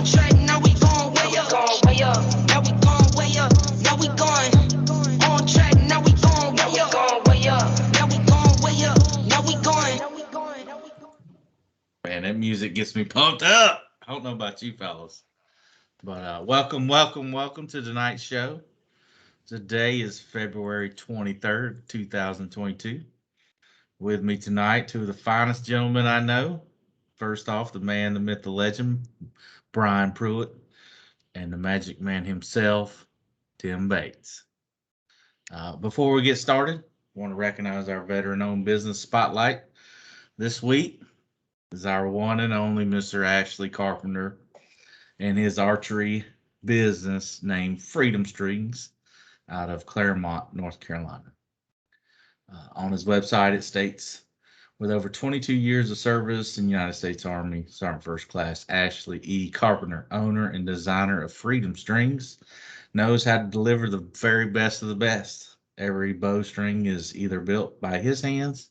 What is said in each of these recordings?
On track, now we going way up. Now we going way up. Now we going on track, now we going way up. Now we going way up. Now we going. Man, that music gets me pumped up. I don't know about you fellas. But welcome to tonight's show. Today is February 23rd, 2022. With me tonight, two of the finest gentlemen I know. First off, the man, the myth, the legend, Brian Pruitt, and the magic man himself, Tim Bates. Before we get started, I want to recognize our veteran-owned business spotlight. This week is our one and only Mr. Ashley Carpenter and his archery business named Freedom Strings out of Claremont, North Carolina. On his website, it states, with over 22 years of service in the United States Army, Sergeant First Class Ashley E. Carpenter, owner and designer of Freedom Strings, knows how to deliver the very best of the best. Every bowstring is either built by his hands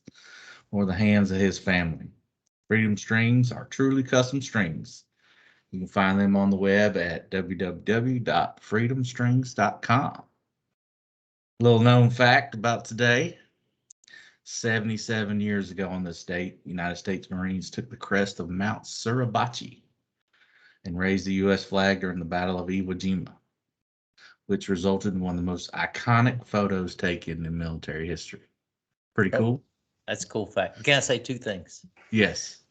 or the hands of his family. Freedom Strings are truly custom strings. You can find them on the web at www.freedomstrings.com. Little known fact about today. 77 years ago on this date, United States Marines took the crest of Mount Suribachi and raised the U.S. flag during the Battle of Iwo Jima, which resulted in one of the most iconic photos taken in military history. Pretty cool. That's a cool fact. Can I say two things? Yes.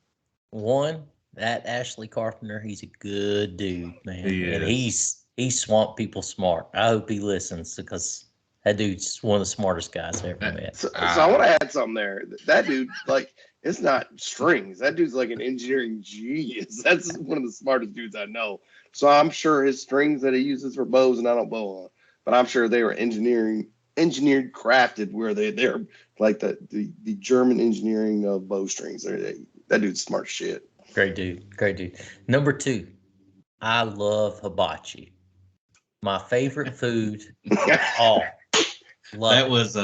One, that Ashley Carpenter, he's a good dude, man. He and is. he's swamp people smart. I hope he listens because that dude's one of the smartest guys I ever met. So I want to add something there. That dude, like, it's not strings. That dude's like an engineering genius. That's one of the smartest dudes I know. So I'm sure his strings that he uses for bows, and I don't bow on, but I'm sure they were engineered, crafted where they're like the German engineering of bowstrings. That dude's smart shit. Great dude. Number two, I love hibachi. My favorite food. That was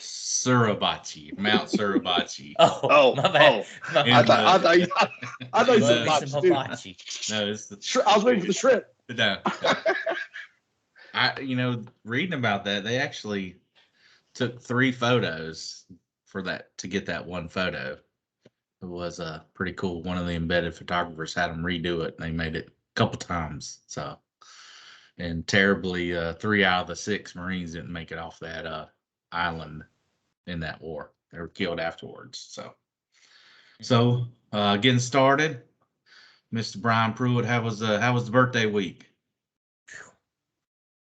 Suribachi, Mount Suribachi. Oh, my bad. I thought you said hibachi. No, it's the. I was waiting for the shrimp. No. Reading about that, they actually took 3 photos for that to get that one photo. It was pretty cool. One of the embedded photographers had them redo it, and they made it a couple times. So, and terribly, 3 out of the 6 Marines didn't make it off that island in that war. They were killed afterwards. So getting started, Mr. Brian Pruitt, how was the birthday week?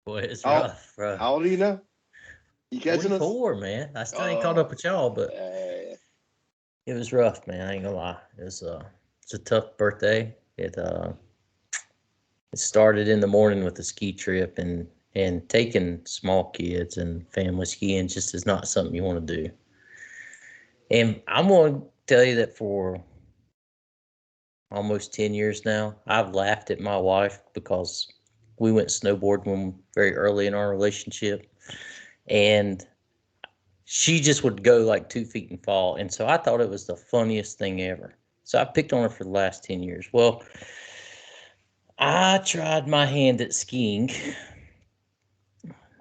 Boy, it's rough, bro. How old are you now? You catching us? 44, man. I still ain't caught up with y'all, but it was rough, man. I ain't gonna lie. It's a tough birthday. It started in the morning with a ski trip, and taking small kids and family skiing just is not something you want to do. And I'm going to tell you that for almost 10 years now, I've laughed at my wife because we went snowboarding very early in our relationship, and she just would go like 2 feet and fall. And so I thought it was the funniest thing ever. So I picked on her for the last 10 years. Well, I tried my hand at skiing.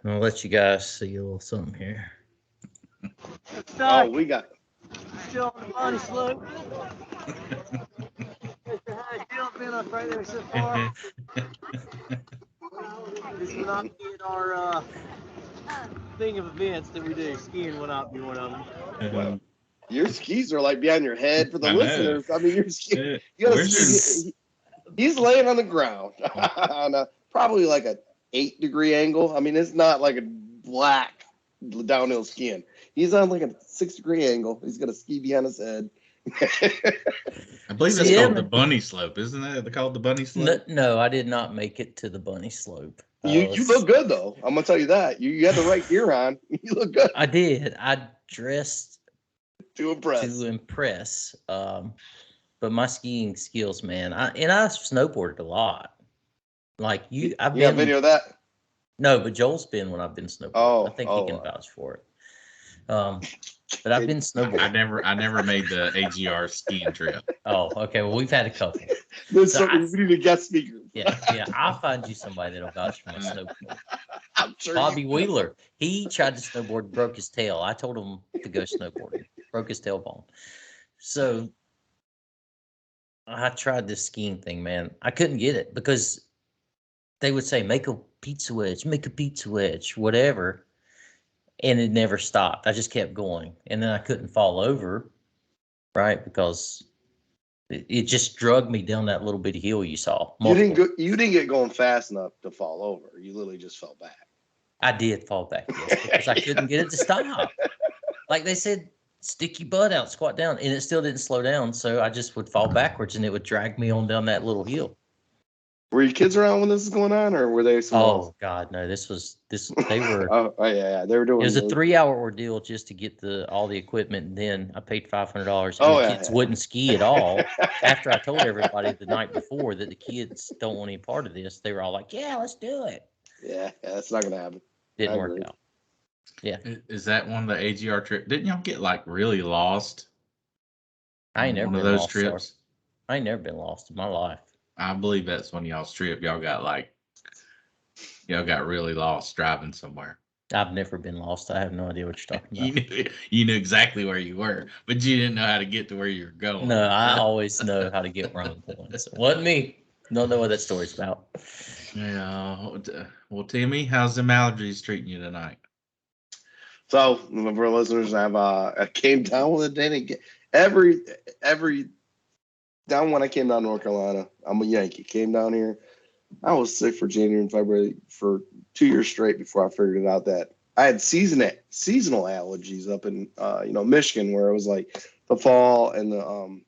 I'll let you guys see a little something here. Oh, we got. Still on the bunny slope. Been up right there so far. This will not be in our thing of events that we do. Skiing will not be one of them. Well, your skis are like behind your head for the listeners. I mean, your skis. He's laying on the ground on probably like a 8-degree angle. I mean, it's not like a black downhill skiing. He's on like a 6-degree angle. He's got a ski behind his head. I believe it's called the bunny slope, isn't it? Called the bunny slope? No, I did not make it to the bunny slope. You look good though. I'm gonna tell you that. You had the right gear on. You look good. I did. I dressed to impress. But my skiing skills, man. I've snowboarded a lot. Like you, I've been. Video of that? No, but Joel's been when I've been snowboarding. I think he can vouch for it. But I've been snowboarding. I never made the AGR skiing trip. Oh, okay. Well, we've had a couple. There's So something, we need a guest speaker. Yeah. I'll find you somebody that'll vouch for my snowboard. I'm sure Bobby you- Wheeler. He tried to snowboard, broke his tail. I told him to go snowboarding, broke his tailbone. So I tried this skiing thing, man. I couldn't get it because they would say, make a pizza wedge, whatever. And it never stopped. I just kept going. And then I couldn't fall over, right? Because it just dragged me down that little bitty hill you saw. You didn't get going fast enough to fall over. You literally just fell back. I did fall back, yes, because I couldn't get it to stop. Like they said, stick your butt out, squat down, and it still didn't slow down. So I just would fall backwards, and it would drag me on down that little hill. Were your kids around when this is going on, or were they small? Oh God, no! They were. Oh yeah, they were doing. It was a 3-hour ordeal just to get all the equipment, and then I paid $500. Oh, And the yeah, kids yeah. wouldn't ski at all. After I told everybody the night before that the kids don't want any part of this, they were all like, "Yeah, let's do it." Yeah, that's not gonna happen. Didn't I work agree. out. Yeah, Is that one of the AGR trips? Didn't y'all get like really lost? I ain't never on one been of those lost. trips. Sorry. I ain't never been lost in my life. I believe that's when y'all's trip. Y'all got really lost driving somewhere. I've never been lost. I have no idea what you're talking about. You knew exactly where you were, but you didn't know how to get to where you were going. No, I always know how to get where I'm going. So, wasn't me. Don't know what that story's about. Yeah. Well, Timmy, how's them allergies treating you tonight? So, for our listeners, I came down with a day. Every down when I came down to North Carolina, I'm a Yankee. Came down here. I was sick for January and February for 2 years straight before I figured it out that I had seasonal allergies up in Michigan, where it was like the fall and the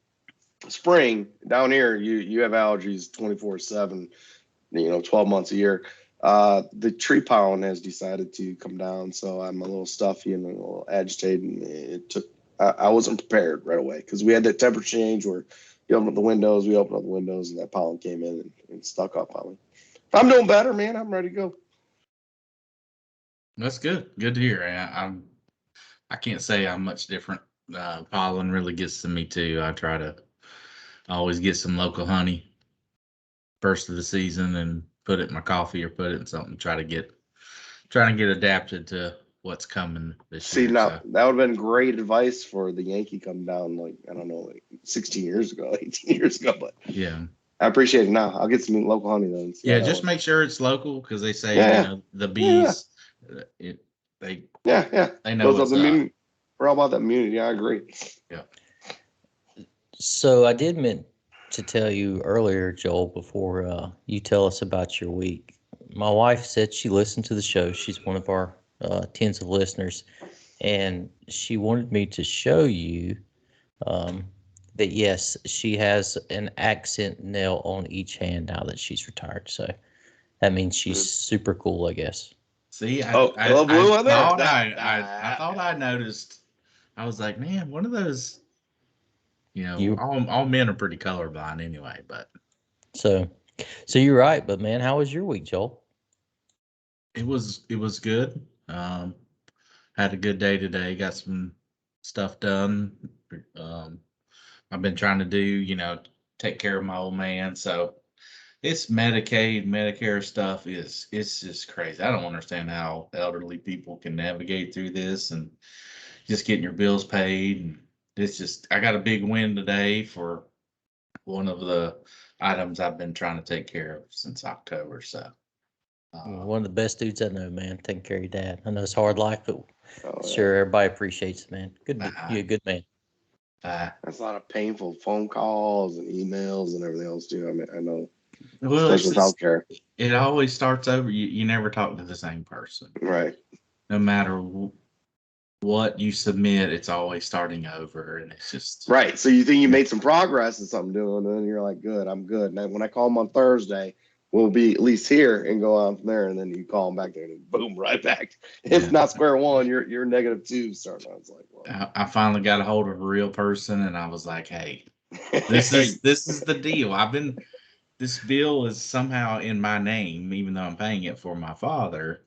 spring. Down here, you have allergies 24/7, 12 months a year. The tree pollen has decided to come down, so I'm a little stuffy and a little agitated. And I wasn't prepared right away because we had that temperature change where you open up the windows, and that pollen came in and stuck up on me. If I'm doing better, man, I'm ready to go. That's good. Good to hear. I can't say I'm much different. Pollen really gets to me too. I always get some local honey first of the season and put it in my coffee or put it in something. Trying to get adapted to what's coming this year. See, now that would have been great advice for the Yankee come down, like 16 years ago, 18 years ago. But yeah, I appreciate it now. I'll get some local honey then. Yeah, just make sure it's local because they say the bees. They know what's up. We're all about that immunity. Yeah, I agree. Yeah. So I did meant to tell you earlier, Joel, before you tell us about your week. My wife said she listened to the show. She's one of our tens of listeners, and she wanted me to show you that yes, she has an accent nail on each hand now that she's retired. So that means she's super cool, I guess. See, I thought I noticed. I was like, man, one of those. All men are pretty colorblind anyway. But so you're right. But man, how was your week, Joel? It was good. Had a good day today. Got some stuff done. I've been trying to do, take care of my old man. So it's Medicare stuff it's just crazy. I don't understand how elderly people can navigate through this and just getting your bills paid. And it's just, I got a big win today for one of the items I've been trying to take care of since October. So one of the best dudes I know, man. Taking care of your dad. I know it's a hard life, but sure, everybody appreciates it, man. Good, you're a good man. That's a lot of painful phone calls and emails and everything else too. I mean, I know. Well, especially with healthcare. It always starts over. You never talk to the same person, right? No matter what you submit, it's always starting over, and it's just right. So you think you made some progress in something doing, and then you're like, "Good, I'm good." And when I call them on Thursday, we'll be at least here and go on from there. And then you call them back there, and boom, right back. If not square one, you're -2 starting. I was like, well. I finally got a hold of a real person, and I was like, "Hey, this is the deal. This bill is somehow in my name, even though I'm paying it for my father.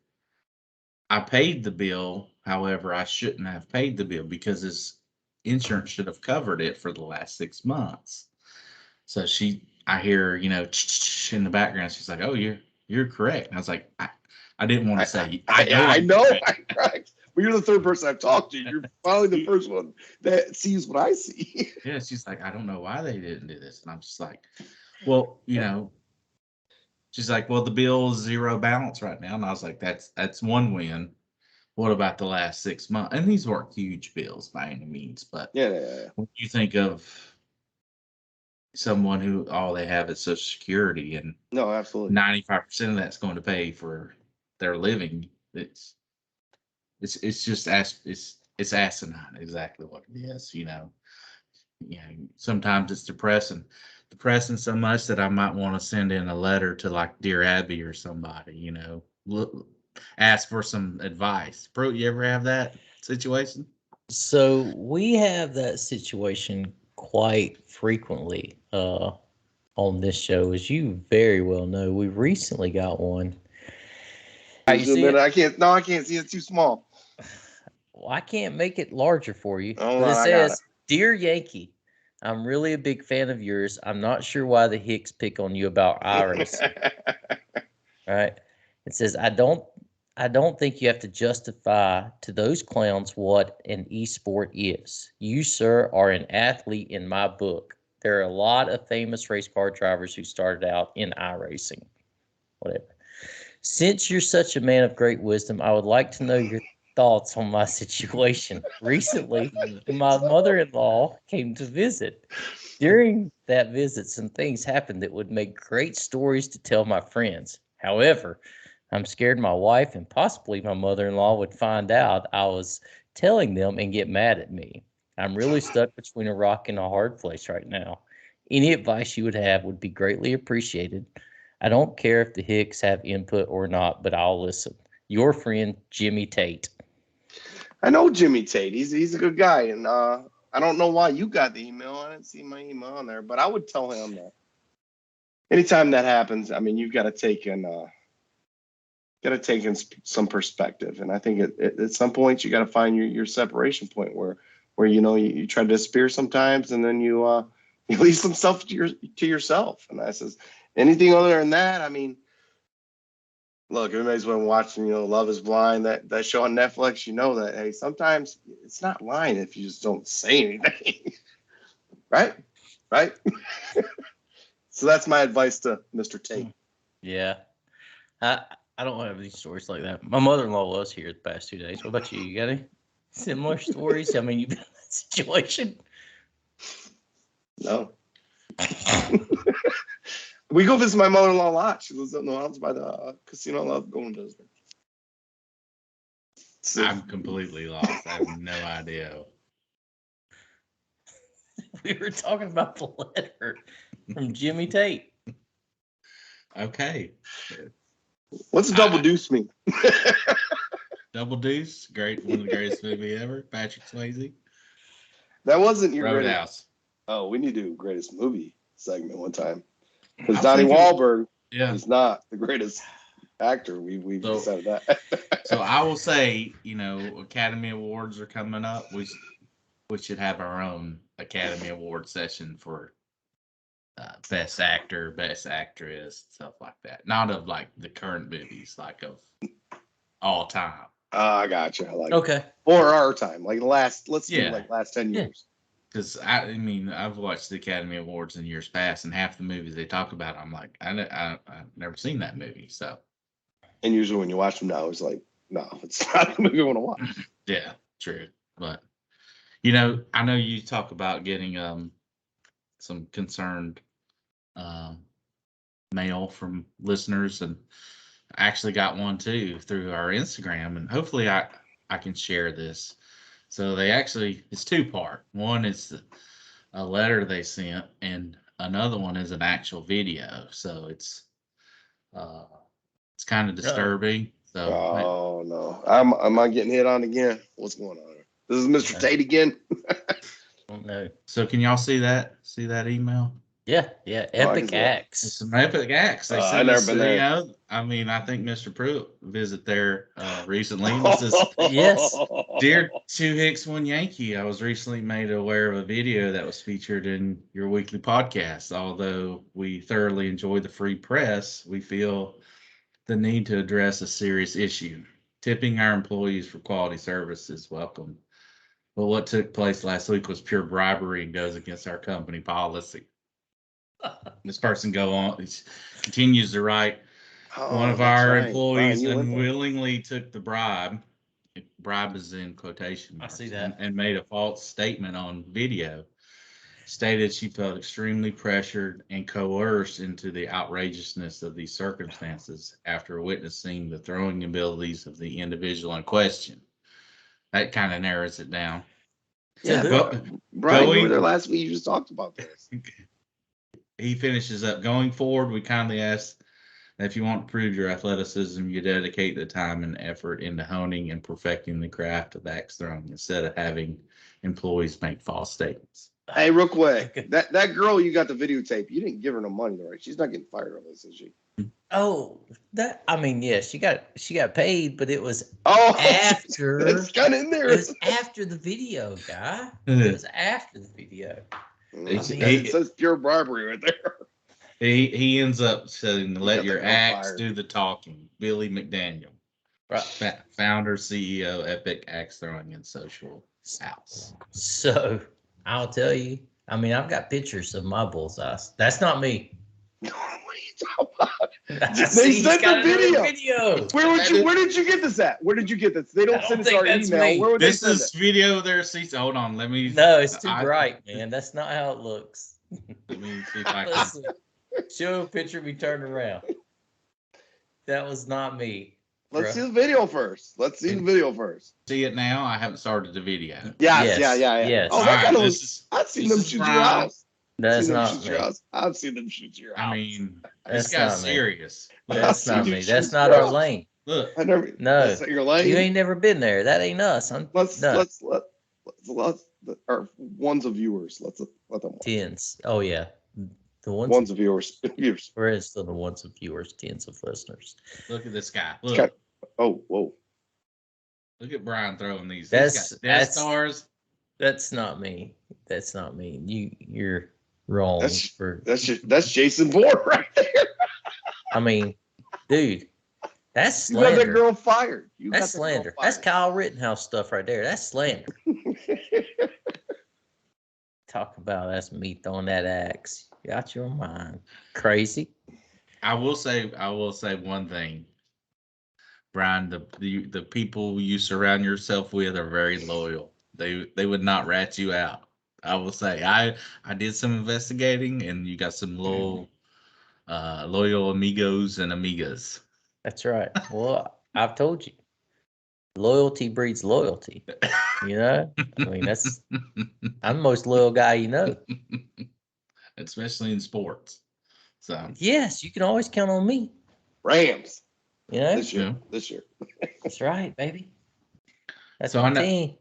I paid the bill However, I shouldn't have paid the bill because his insurance should have covered it for the last 6 months. So I hear, in the background, she's like, "Oh, you're correct." And I was like, I didn't want to say, I I'm know, correct." I'm correct. But you're the third person I've talked to. You're finally the first one that sees what I see. Yeah, she's like, "I don't know why they didn't do this." And I'm just like, well, she's like, "Well, the bill is zero balance right now." And I was like, that's one win. What about the last 6 months? And these weren't huge bills by any means, but Yeah. when you think of someone who all they have is Social Security and No, absolutely. 95% of that's going to pay for their living, it's just it's asinine, exactly what it is. Sometimes it's depressing so much that I might want to send in a letter to like Dear Abbie or somebody, ask for some advice. Bro, you ever have that situation? So we have that situation quite frequently on this show, as you very well know. We recently got one. You see it? I can't see it. It's too small. Well, I can't make it larger for you. Oh, But it I got says, "Dear Yankee, I'm really a big fan of yours. I'm not sure why the Hicks pick on you about iRacing." All right. It says, I don't think you have to justify to those clowns what an esport is. You, sir, are an athlete in my book. There are a lot of famous race car drivers who started out in iRacing. Whatever. Since you're such a man of great wisdom, I would like to know your thoughts on my situation. Recently, my mother-in-law came to visit. During that visit, some things happened that would make great stories to tell my friends. However, I'm scared my wife and possibly my mother-in-law would find out I was telling them and get mad at me. I'm really stuck between a rock and a hard place right now. Any advice you would have would be greatly appreciated. I don't care if the Hicks have input or not, but I'll listen. Your friend, Jimmy Tate. I know Jimmy Tate. He's a good guy, and I don't know why you got the email. I didn't see my email on there, but I would tell him that anytime that happens, I mean, you've got to take in some perspective, and I think at some point you got to find your separation point where you try to disappear sometimes, and then you leave some stuff to yourself. And I says anything other than that, I mean. Look, everybody's been watching, Love is Blind, that show on Netflix. You know that, hey, sometimes it's not lying if you just don't say anything. Right? So that's my advice to Mr. Tate. Yeah. I don't have any stories like that. My mother-in-law was here the past 2 days. What about you? You got any similar stories? I mean, you've been in that situation. No. We go visit my mother-in-law a lot. She lives up in the mountains by the casino. I love going to visit her. I'm completely lost. I have no idea. We were talking about the letter from Jimmy Tate. Okay. What's Double Deuce mean? Double Deuce, great, one of the greatest movie ever. Patrick Swayze. That wasn't your greatest. Roadhouse. Oh, we need to do greatest movie segment one time. Because Donnie Wahlberg is not the greatest actor. We've decided that. So I will say, Academy Awards are coming up. We should have our own Academy Award session for best actor, best actress, stuff like that. Not of like the current movies, like of all time. I gotcha. Okay. Or our time, like let's do like last 10 years. Because I've watched the Academy Awards in years past, and half the movies they talk about, I'm like, I've never seen that movie. So, and usually when you watch them now, it's like, no, it's not the movie I want to watch. Yeah, true. But I know you talk about getting some concerned mail from listeners, and I actually got one too through our Instagram, and hopefully I can share this. So it's 2-part. One is a letter they sent, and another one is an actual video. So it's kind of disturbing. So oh no, am I getting hit on again? What's going on here? This is Mr. Tate again. Don't know. So can y'all see that email? Yeah, Oh, I can epic see that. acts. It's some epic acts. They I've sent never us, been there. I mean, I think Mr. Pruitt visit there recently. It was this Yes. Dear Two Hicks, One Yankee. I was recently made aware of a video that was featured in your weekly podcast. Although we thoroughly enjoy the free press, we feel the need to address a serious issue. Tipping our employees for quality service is welcome. But what took place last week was pure bribery and goes against our company policy. This person continues to write. One Oh, of that's our right. employees Brian, you went there. unwillingly took the bribe. Bribe is in quotation I marks. see that. And made a false statement on video. Stated she felt extremely pressured and coerced into the outrageousness of these circumstances after witnessing the throwing abilities of the individual in question. That kind of narrows it down. Yeah, Well, Brian, you were there going, last week. You just talked about this. he finishes up. Going forward, we kindly ask that if you want to prove your athleticism, you dedicate the time and effort into honing and perfecting the craft of axe throwing instead of having employees make false statements. Hey, real quick, that girl you got the videotape, you didn't give her no money, though, right? She's not getting fired over this, is she? Oh, yeah, she got paid, but it was Oh, after. it's kind of in there. It was after the video, guy. It was after the video. It says pure bribery right there. He ends up saying, "Let got your that girl axe fired. do the talking." Billy McDaniel, Right. founder, CEO, Epic Axe Throwing and Social House. So I'll tell you. I mean, I've got pictures of my bullseyes. That's not me. What are you talking about? They sent the video. Where did you get this at? Where did you get this? They don't I send don't us our think that's email. me. Where would This they send is it? video of their seats. Hold on, let me. No, it's too bright, man. That's not how it looks. Let me see if I can. Listen, show a picture of me turned around. That was not me. Let's bruh. see the video first. See it now. I haven't started the video. Yes. Oh, that kind of this looks. is- I've seen this them is shoot your Brian. house. That's Seen them not shoot me. your house. I've seen them shoot your house. I mean, That's this guy's not me. serious. That's I've not seen me. you That's shoot not your our house. lane. Look, I never. No. That's not your lane. You ain't never been there. That ain't us. Let's our ones of viewers. Let them watch. Tens. Oh yeah. The Ones of viewers. We're instead of the ones of viewers, tens of listeners. look at this guy. It's Look, kind oh, whoa. look at Brian throwing these. That's- He's got Death that's- Stars. That's not me. That's not me. You're wrong That's Jason Bourne right there. I mean, dude, that's You got that slander. girl fired. That's slander. That's Kyle Rittenhouse stuff right there. That's slander. Talk about that's me throwing that axe. Got your mind crazy. I will say one thing, Brian. The people you surround yourself with are very loyal. They would not rat you out. I will say I did some investigating, and you got some loyal amigos and amigas. That's right. Well, I've told you, loyalty breeds loyalty. You know, I mean, I'm the most loyal guy you know. Especially in sports. So Yes, you can always count on me. Rams You know, this year. Yeah. This year. that's right, baby. That's So my I know- team.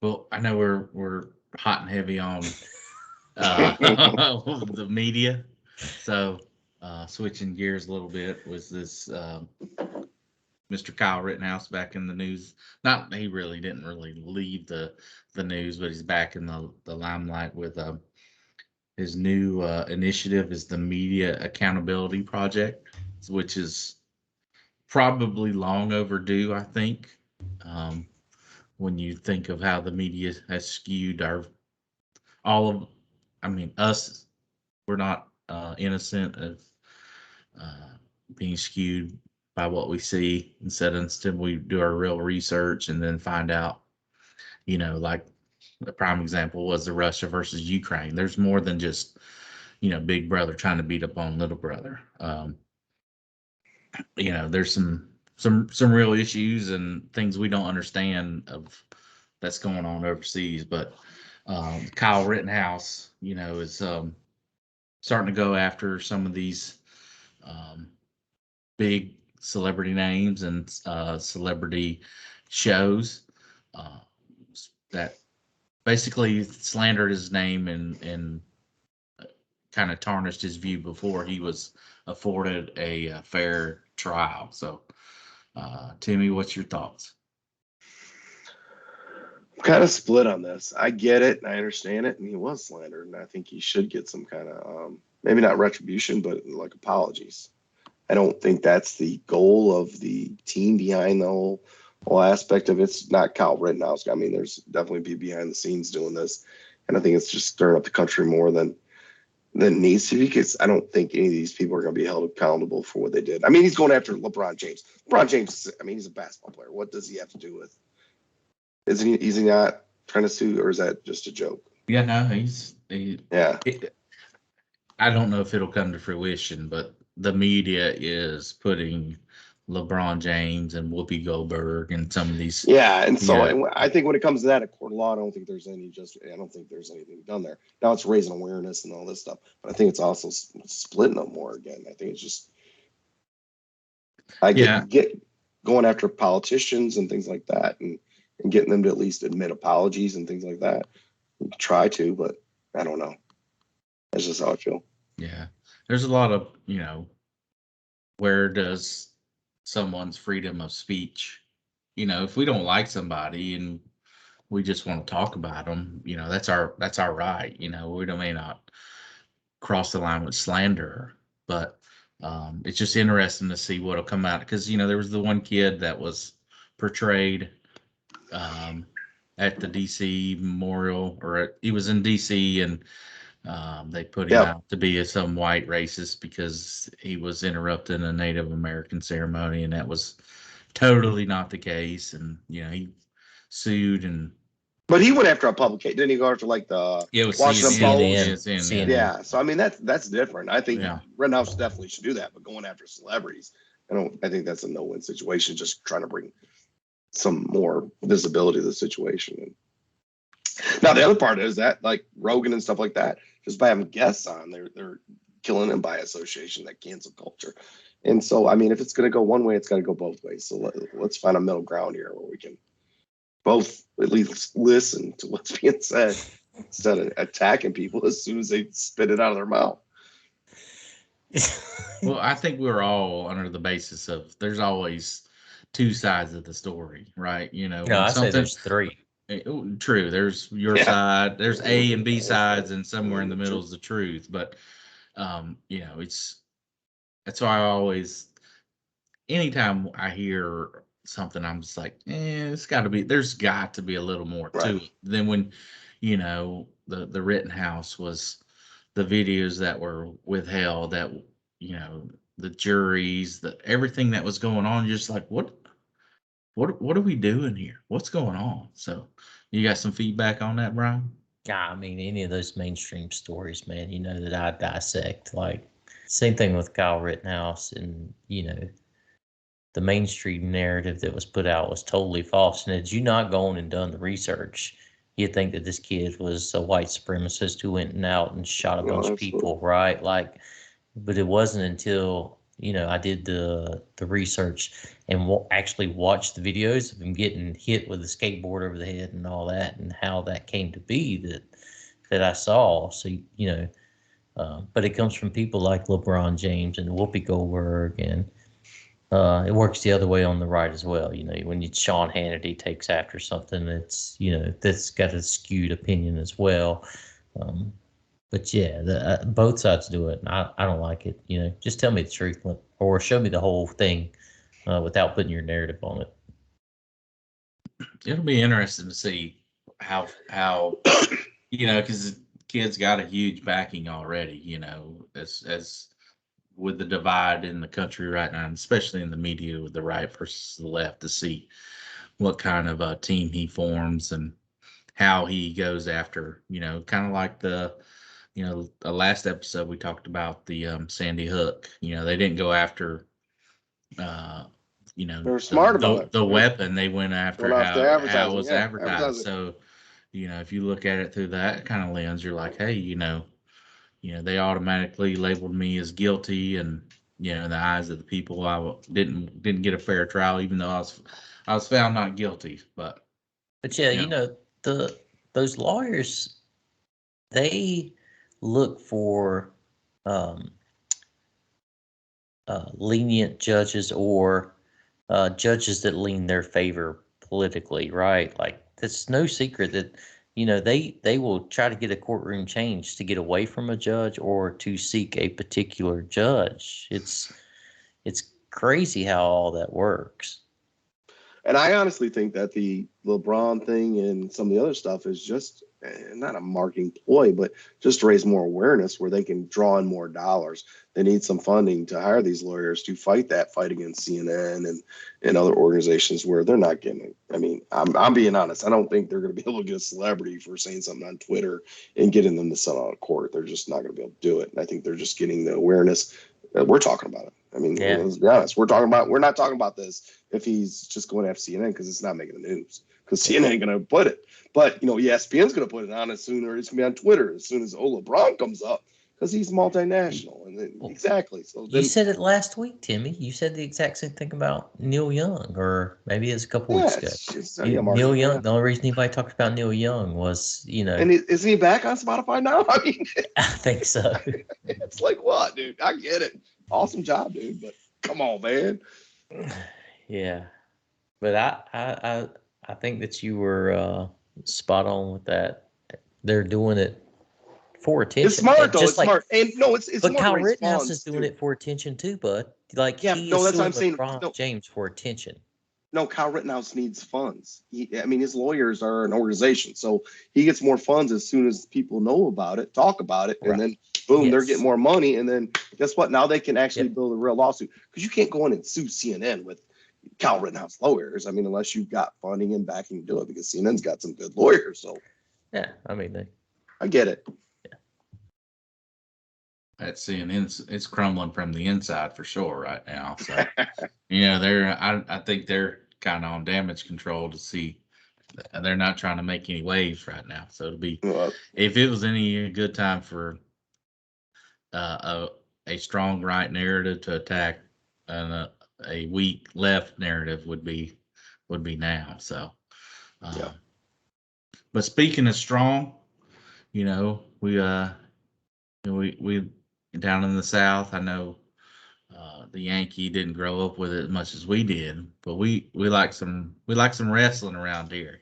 well, I know we're hot and heavy on the media. So switching gears a little bit, was this Mr. Kyle Rittenhouse back in the news? Not he didn't really leave the news, but he's back in the limelight with his new initiative is the Media Accountability Project, which is probably long overdue, I think. When you think of how the media has skewed us, we're not innocent of being skewed by what we see. Instead we do our real research and then find out, like the prime example was the Russia versus Ukraine. There's more than just, big brother trying to beat up on little brother. There's some real issues and things we don't understand of that's going on overseas. But Kyle Rittenhouse, is starting to go after some of these big celebrity names and celebrity shows that basically slandered his name and kind of tarnished his view before he was afforded a fair trial. So, Timmy, what's your thoughts? I'm kind of split on this. I get it and I understand it, and he was slandered, and I think he should get some kind of maybe not retribution, but like apologies. I don't think that's the goal of the team behind the whole aspect of it. It's not Kyle Rittenhouse. I mean, there's definitely people behind the scenes doing this, and I think it's just stirring up the country more than needs to be, because I don't think any of these people are going to be held accountable for what they did. I mean, he's going after LeBron James. LeBron James, I mean, he's a basketball player. What does he have to do with? Is he not trying to sue, or is that just a joke? Yeah, no, Yeah. I don't know if it'll come to fruition, but the media is putting LeBron James and Whoopi Goldberg and some of these. Yeah, and so Yeah. I think when it comes to that, a court of law, I don't think there's anything done there. Now it's raising awareness and all this stuff, but I think it's also splitting them more again. I think it's just get going after politicians and things like that, and getting them to at least admit apologies and things like that. Try to, but I don't know. That's just how I feel. Yeah, there's a lot of, where does someone's freedom of speech, if we don't like somebody and we just want to talk about them, that's our right. We may not cross the line with slander, but it's just interesting to see what'll come out, because there was the one kid that was portrayed at the DC Memorial, or he was in DC, and they put him out to be some white racist because he was interrupting a Native American ceremony, and that was totally not the case. And he sued, but he went after a publication. Didn't he go after like the Washington Post? CNN. Yeah. So I mean that's different. I think Rittenhouse definitely should do that, but going after celebrities, I think that's a no-win situation. Just trying to bring some more visibility to the situation. Now the other part is that, like Rogan and stuff like that, just by having guests on, they're killing them by association, that cancel culture. And so I mean, if it's going to go one way, it's got to go both ways. So let's find a middle ground here where we can both at least listen to what's being said instead of attacking people as soon as they spit it out of their mouth. Well, I think we're all under the basis of there's always two sides of the story, right? No, I say there's three. True. There's your side, there's A and B sides, and somewhere in the middle is the truth. But that's why I always, anytime I hear something, I'm just like, there's got to be a little more to it than when, the Rittenhouse was the videos that were withheld, that, the juries, everything that was going on. You're just like, what are we doing here? What's going on? So you got some feedback on that, Brian? I mean, any of those mainstream stories, man, that I dissect. Like, same thing with Kyle Rittenhouse, and the mainstream narrative that was put out was totally false. And had you not gone and done the research, you'd think that this kid was a white supremacist who went out and shot a bunch of people, right? Like, but it wasn't until I did the research and actually watched the videos of him getting hit with a skateboard over the head and all that, and how that came to be that I saw. So but it comes from people like LeBron James and Whoopi Goldberg, and it works the other way on the right as well. When Sean Hannity takes after something, it's that's got a skewed opinion as well. But yeah, both sides do it, and I don't like it. Just tell me the truth, or show me the whole thing without putting your narrative on it. It'll be interesting to see how because the kid's got a huge backing already. As with the divide in the country right now, and especially in the media with the right versus the left, to see what kind of a team he forms and how he goes after, kind of like the last episode we talked about the Sandy Hook. They didn't go after they're smart about it. The weapon. They went after how it was advertised. So if you look at it through that kind of lens, you're like, hey, they automatically labeled me as guilty, and in the eyes of the people, I didn't get a fair trial, even though I was found not guilty. But yeah, those lawyers, they look for um, lenient judges or judges that lean their favor politically, right? Like it's no secret that they will try to get a courtroom changed to get away from a judge or to seek a particular judge. It's crazy how all that works. And I honestly think that the LeBron thing and some of the other stuff is just not a marketing ploy, but just to raise more awareness where they can draw in more dollars. They need some funding to hire these lawyers to fight that fight against CNN and other organizations where they're not getting it. I mean, I'm being honest. I don't think they're going to be able to get a celebrity for saying something on Twitter and getting them to settle out of court. They're just not going to be able to do it. And I think they're just getting the awareness that we're talking about it. I mean, let's be honest. We're not talking about this if he's just going after CNN because it's not making the news because CNN ain't going to put it. But, ESPN's going to put it on as soon, or it's going to be on Twitter as soon as LeBron comes up because he's multinational. And then, exactly. So you said it last week, Timmy. You said the exact same thing about Neil Young, or maybe it's a couple weeks ago. Neil Young. The only reason anybody talked about Neil Young was, And isn't he back on Spotify now? I mean, I think so. It's like, what, dude? I get it. Awesome job, dude. But come on, man. Yeah, but I think that you were spot on with that. They're doing it for attention. It's smart, though. It's smart. And no, it's but Kyle Rittenhouse is doing it for attention too, bud. Like he is that's what I'm saying. LeBron James for attention. No, Kyle Rittenhouse needs funds. His lawyers are an organization, so he gets more funds as soon as people know about it, talk about it, and then boom, they're getting more money. And then guess what? Now they can actually build a real lawsuit because you can't go in and sue CNN with Kyle Rittenhouse lawyers. I mean, unless you've got funding and backing to do it, because CNN's got some good lawyers. So yeah, I mean, I get it. Yeah, that CNN, it's crumbling from the inside for sure right now. So I think they're kind of on damage control to see. They're not trying to make any waves right now. So it'll be if it was any good time for a strong right narrative to attack and a weak left narrative would be now. So but speaking of strong, we down in the South, I know the Yankee didn't grow up with it as much as we did, but we like some wrestling around here,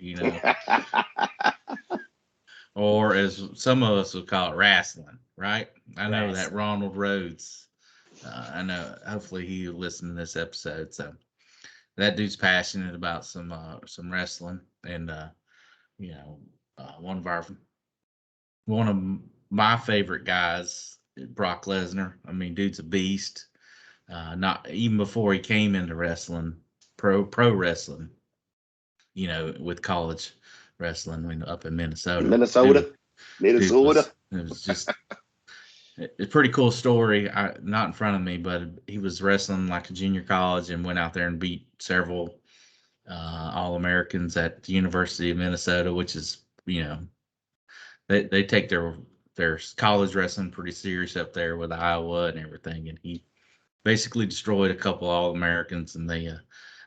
or as some of us would call it, wrestling, right? I know that Ronald Rhodes. I know. Hopefully he'll listen to this episode. So that dude's passionate about some wrestling, and one of my favorite guys, Brock Lesnar. I mean, dude's a beast. Not even before he came into wrestling, pro wrestling, with college wrestling up in Minnesota. It was just a pretty cool story. Not in front of me, but he was wrestling like a junior college and went out there and beat several All-Americans at the University of Minnesota, which is, they take their college wrestling pretty serious up there with Iowa and everything. And he basically destroyed a couple All-Americans, and they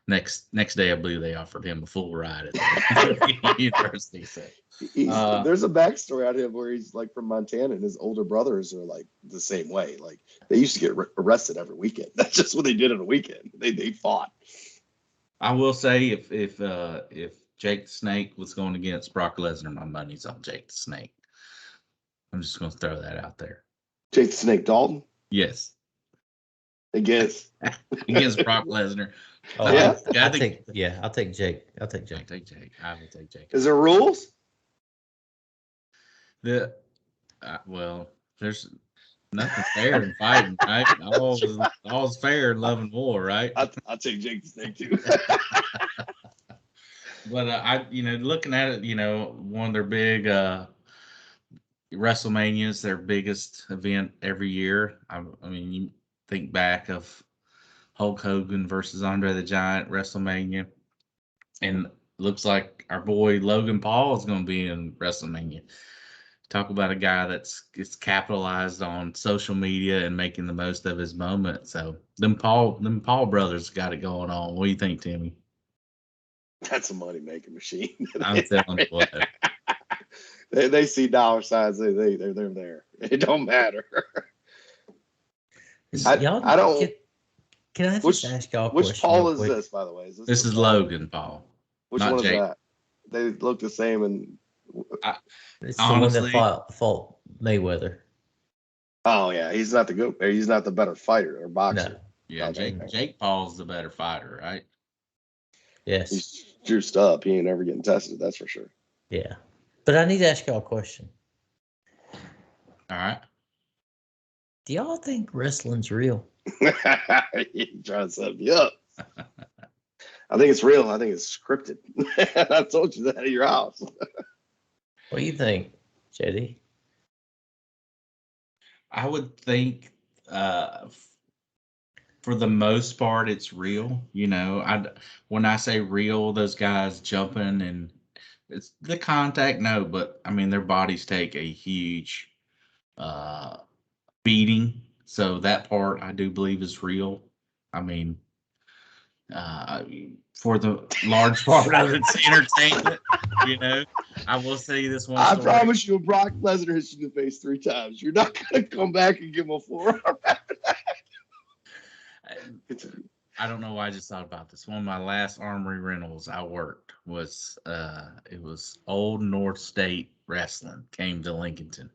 next day I believe they offered him a full ride at the university. So there's a backstory out of him where he's like from Montana, and his older brothers are like the same way. Like they used to get arrested every weekend. That's just what they did on a weekend. They fought. I will say if Jake the Snake was going against Brock Lesnar, my money's on Jake the Snake. I'm just going to throw that out there. Jake the Snake Dalton? Yes. Against Brock Lesnar. Oh, yeah. I'll take Jake. I will take Jake. Is there rules? There's nothing fair in fighting, right? All's fair in love and war, right? I'll take Jake the Snake too. But looking at it, one of their big WrestleManias, their biggest event every year. I mean, you think back of Hulk Hogan versus Andre the Giant WrestleMania, and looks like our boy Logan Paul is going to be in WrestleMania. Talk about a guy that's capitalized on social media and making the most of his moment. So them Paul brothers got it going on. What do you think, Timmy? That's a money making machine. I'm telling you what. They see dollar signs. They're there. It don't matter. I Y'all don't. can I just Which ask y'all a which question Paul real is quick? this, by the way? This is Logan Paul. Which not one is Jake. that? They look the same, and It's Honestly- the one that fought Mayweather. oh yeah, he's not the good. He's not the better fighter or boxer. No. Yeah, Okay. Jake Paul's the better fighter, right? Yes. He's juiced up. He ain't ever getting tested. That's for sure. Yeah. But I need to ask y'all a question. All right. Do y'all think wrestling's real? He trying to set me up. I think it's real. I think it's scripted. I told you that at your house. What do you think, JD? I would think for the most part it's real. You know, when I say real, those guys jumping and it's the contact, no, but I mean their bodies take a huge beating. So that part I do believe is real. I mean, for the large part of it's entertainment, you know. I will say this one I story. promise you, Brock Lesnar hits you in the face 3 times. You're not gonna come back and give him a forearm after that. I don't know why I just thought about this. One of my last armory rentals I worked was it was Old North State Wrestling came to Lincolnton.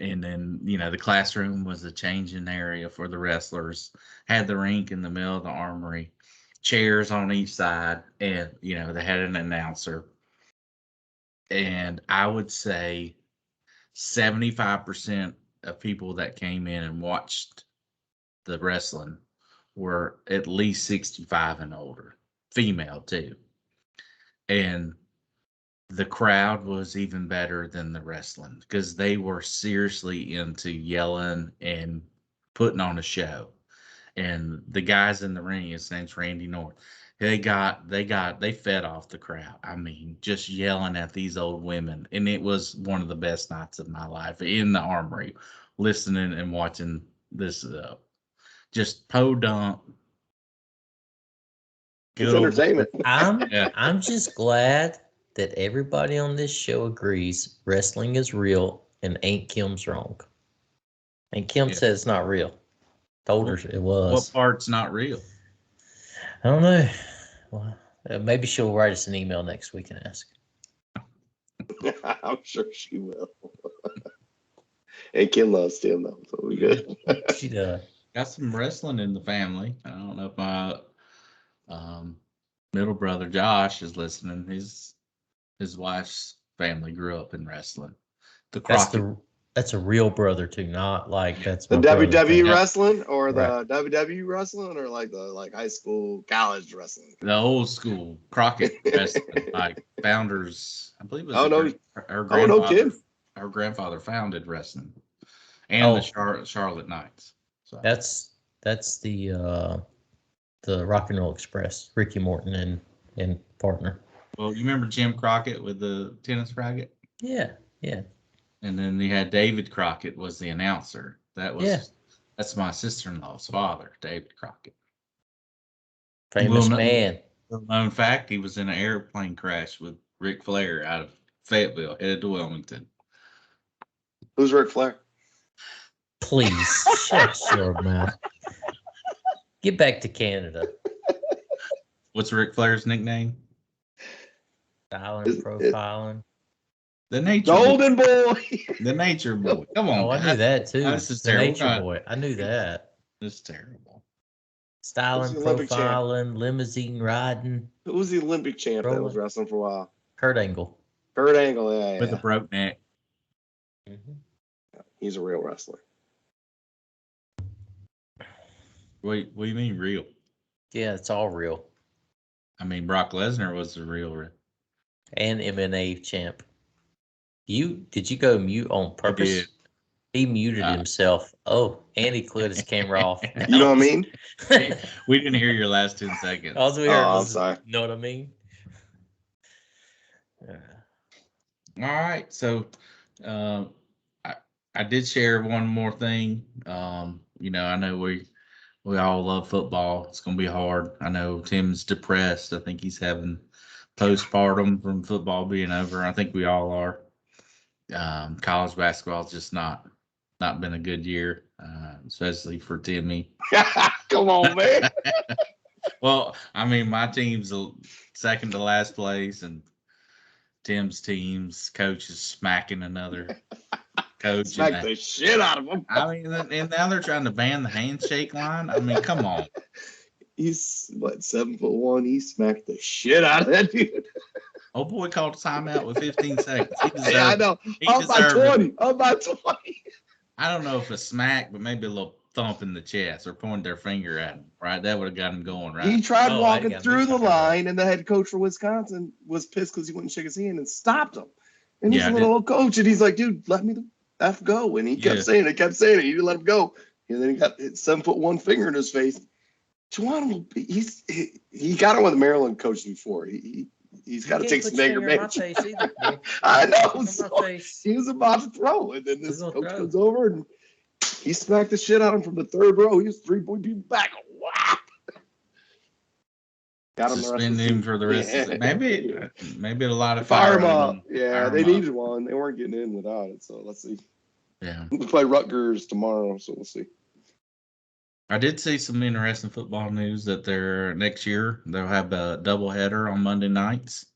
And then, you know, the classroom was a changing area for the wrestlers, had the rink in the middle of the armory, chairs on each side, and, you know, they had an announcer. And I would say 75% of people that came in and watched the wrestling were at least 65 and older, female too. And the crowd was even better than the wrestling because they were seriously into yelling and putting on a show. And the guys in the ring, his name's Randy North, they fed off the crowd. I mean, just yelling at these old women. And it was one of the best nights of my life in the armory, listening and watching this just podunk. It's entertainment. I'm just glad that everybody on this show agrees wrestling is real and Aunt Kim's wrong. And Kim said it's not real. Told her it was. What part's not real? I don't know. Well, maybe she'll write us an email next week and ask. I'm sure she will. And Kim loves Tim though, so we good. She does. Got some wrestling in the family. I don't know if my middle brother Josh is listening. His wife's family grew up in wrestling. That's a real brother too, not like that's The my brother WWE thing. wrestling or the Right. WWE wrestling or like the high school college wrestling. The old school Crockett wrestling, like founders. I believe it was Oh, no. her Oh, no grandfather. kidding. Her grandfather founded wrestling, and the Charlotte Knights. So That's the Rock and Roll Express, Ricky Morton and partner. well, you remember Jim Crockett with the tennis racket? Yeah. And then you had David Crockett was the announcer. That's my sister-in-law's father, David Crockett. Famous man. Little known fact, he was in an airplane crash with Ric Flair out of Fayetteville, headed to Wilmington. Who's Ric Flair? Please shut your mouth. Get back to Canada. What's Ric Flair's nickname? Styling, profiling. The Nature Golden Boy. The Nature Boy. Come on. Oh, I knew that too. This is the terrible. Nature Boy. I knew that. This is terrible. Styling, Who's the Olympic champ? profiling, limousine riding. Who was the Olympic champ that was wrestling for a while? Kurt Angle. Kurt Angle, yeah. With a broke neck. Mm-hmm. He's a real wrestler. What do you mean real? Yeah, it's all real. I mean, Brock Lesnar was the real. And MMA champ. Did you go mute on purpose? did. He muted himself. Oh, and he cleared his camera off. You know what I mean? We didn't hear your last 10 seconds. All we heard I'm was, sorry. know what I mean? All right. So I did share one more thing. You know, I know we all love football. It's going to be hard. I know Tim's depressed. I think he's having postpartum from football being over. I think we all are. College basketball is just not not been a good year, especially for Timmy. Come on, man. Well, I mean, my team's second to last place, and Tim's team's coach is smacking another coach. Smack the shit out of him. I mean, and now they're trying to ban the handshake line. I mean, come on. He's what, 7'1". He smacked the shit out of that dude. Oh boy, called a timeout with 15 seconds. He deserved, Yeah, I know. He I'm by deserved 20. it. I'm by 20. I don't know if a smack, but maybe a little thump in the chest or pointing their finger at him. Right, that would have got him going. Right. He tried Oh, walking I got through me the talking line, and the head coach for Wisconsin was pissed because he wouldn't shake his hand and stopped him. And he's Yeah, a little old coach, and he's like, "Dude, let me the F go." And he kept saying it, kept saying it. He didn't let him go. And then he got his 7'1" finger in his face. Juwan, he got it with the Maryland coach before. He's got to take some anger management. I know. So he was about to throw, and then this coach comes over and he smacked the shit out of him from the third row. He was 3 people back. Wow. Got him Suspend him for the rest of the maybe a lot of fire him fire up. him. Yeah, they needed one. They weren't getting in without it. So let's see. Yeah. We play Rutgers tomorrow, so we'll see. I did see some interesting football news that next year they'll have a doubleheader on Monday nights.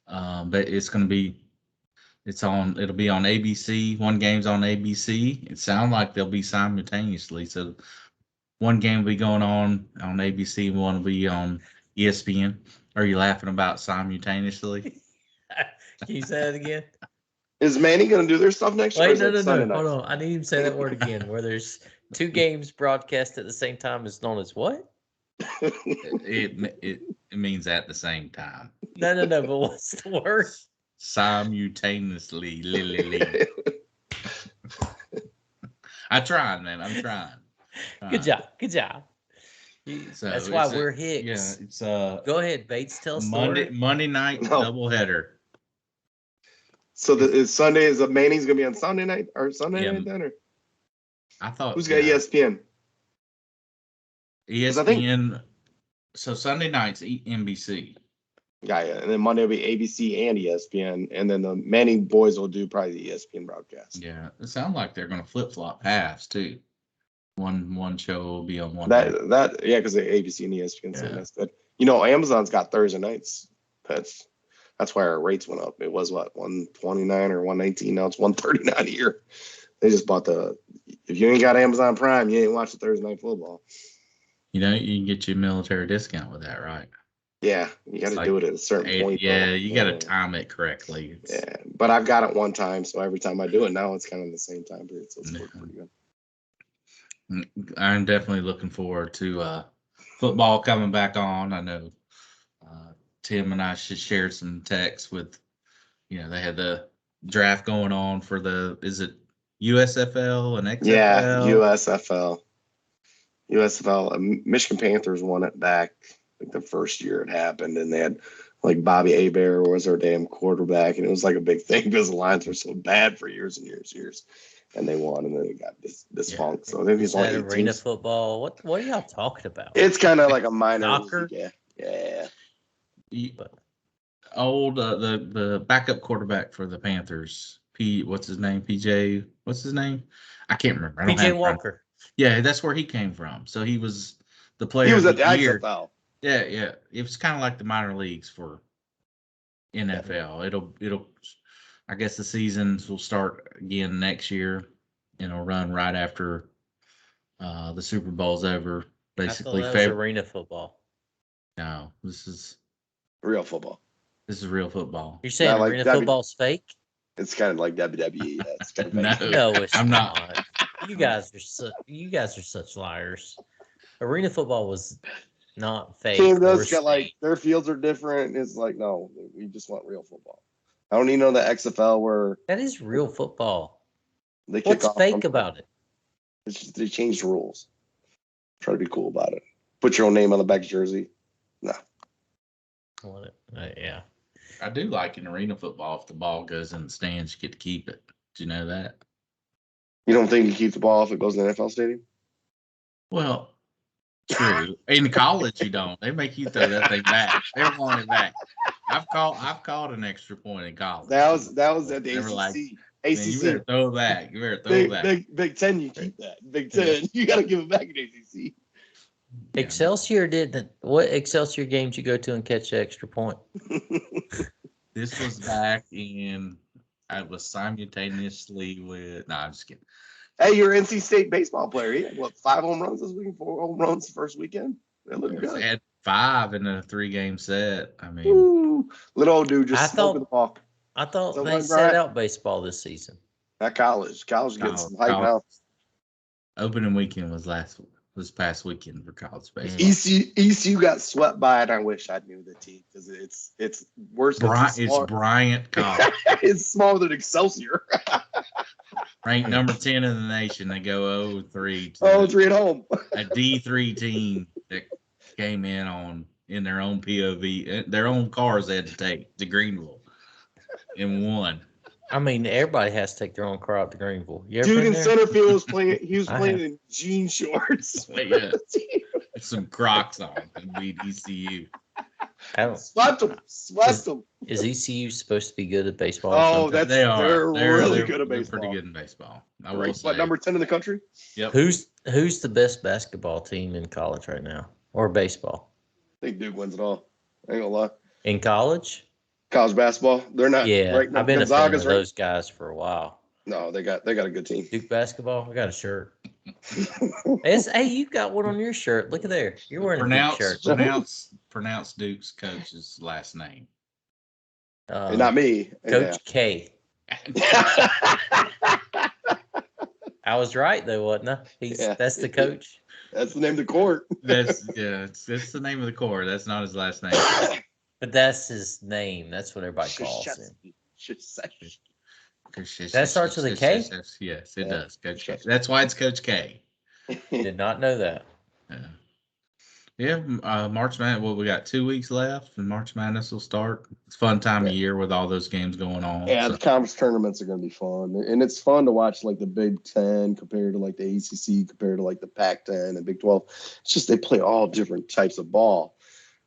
But it'll be on ABC. One game's on ABC. It sounds like they'll be simultaneously. So one game will be going on ABC and one will be on ESPN. Are you laughing about simultaneously? Can you say that again? Is Manny going to do their stuff next year? Wait, no. Hold on. I need him to say that word again. Where there's two games broadcast at the same time is known as what? It means at the same time. No. But what's the word? Simultaneously. I tried, man. I'm trying. Good job. So that's why we're Hicks. Yeah, it's Go ahead, Bates. Tell us Monday night doubleheader. So is Manny's gonna be on Sunday night or Sunday night then? Or I thought who's got ESPN? ESPN. So Sunday night's NBC. Yeah, and then Monday will be ABC and ESPN, and then the Manning boys will do probably the ESPN broadcast. Yeah, it sounds like they're gonna flip flop halves too. One show will be on one. Because the ABC and ESPN, so that's good. Amazon's got Thursday nights. That's why our rates went up. It was what, $129 or $119. Now it's $139 a year. They just bought if you ain't got Amazon Prime, you ain't watching Thursday night football. You can get your military discount with that, right? Yeah, you got to do it at a certain point. Yeah, you got to time it correctly. Yeah, but I've got it one time, so every time I do it now, it's kind of the same time period, so it's working pretty good. I'm definitely looking forward to football coming back on. I know Tim and I shared some texts with, they had the draft going on for is it USFL and XFL? Yeah, USFL. Michigan Panthers won it back, like the first year it happened, and they had like Bobby Hebert was their damn quarterback, and it was like a big thing because the Lions were so bad for years and years. And they won, and then they got this funk. So I think it's only arena football. What are y'all talking about? It's kind of like a minor soccer. Yeah. The backup quarterback for the Panthers, what's his name? PJ. What's his name? I can't remember. PJ Walker. Yeah, that's where he came from. So he was the player. He was at the XFL. Yeah. It was kind of like the minor leagues for NFL. It'll. I guess the seasons will start again next year, and it'll run right after the Super Bowl's over. Basically, that was arena football. No, this is real football. This is real football. You're saying arena football's fake? It's kind of like WWE. Yeah, it's kind of no, I'm not. You guys are such liars. Arena football was not fake. Canada's got their fields are different. It's like, no, we just want real football. I don't even know the XFL where that is real football. What's fake about it? They changed the rules. Try to be cool about it. Put your own name on the back jersey. No. I want it. Yeah. I do like in arena football if the ball goes in the stands, you get to keep it. Do you know that? You don't think you keep the ball if it goes in the NFL stadium? Well, true. In college, you don't. They make you throw that thing back. They're wanting it back. I've called an extra point in college. That was at the ACC. Man, you ACC. better throw it back. You better throw it back. Big Ten, you keep that. Big Ten, you got to give it back in ACC. Yeah. Excelsior didn't. What Excelsior games you go to and catch the extra point? This was back in. I was simultaneously with. No, I'm just kidding. Hey, you're an NC State baseball player. He had, what, 5 home runs this week, 4 home runs the first weekend? That looked They good. had 5 in a 3-game set. I mean, Woo. Little old dude just I smoking the ball. I thought So they like set Bryant- out baseball this season. At college. College gets some hype now. college opening weekend was this past weekend for college baseball. ECU got swept by it. I wish I knew the team because it's worse. It's Bryant College. It's smaller than Excelsior. Ranked number 10 in the nation. They go 0-3 Oh, to 3 at home. a D3 team that came in their own POV, their own cars they had to take to Greenville and won. I mean, everybody has to take their own car out to Greenville. You ever Dude been in there? center field was playing. He was I playing have. in jean shorts. Yeah. Some Crocs on and beat ECU. I don't- Swept him. Is ECU supposed to be good at baseball? Oh, or something? they're really good at They're baseball. pretty good in baseball. I will Right. say. What, number 10 in the country? Yep. Who's the best basketball team in college right now, or baseball? I think Duke wins it all. I ain't gonna lie. In college? College basketball, they're not. Yeah, right, I've been a fan of Gonzaga's right. those guys for a while. No, they got a good team. Duke basketball. I got a shirt. Hey, you got one on your shirt. Look at there. You're wearing a Duke shirt. Pronounce Duke's coach's last name. Not me. Coach K. I was right though, wasn't I? That's the coach. That's the name of the court. That's it's the name of the core. That's not his last name. But that's his name. That's what everybody calls him. That starts with a K? Yes, it does. Coach K. That's why it's Coach K. Did not know that. Yeah. March Madness. Well, we got 2 weeks left, and March Madness will start. It's a fun time of year with all those games going on. Yeah, the conference tournaments are going to be fun, and it's fun to watch like the Big Ten compared to like the ACC compared to like the Pac-10 and Big 12. It's just they play all different types of ball.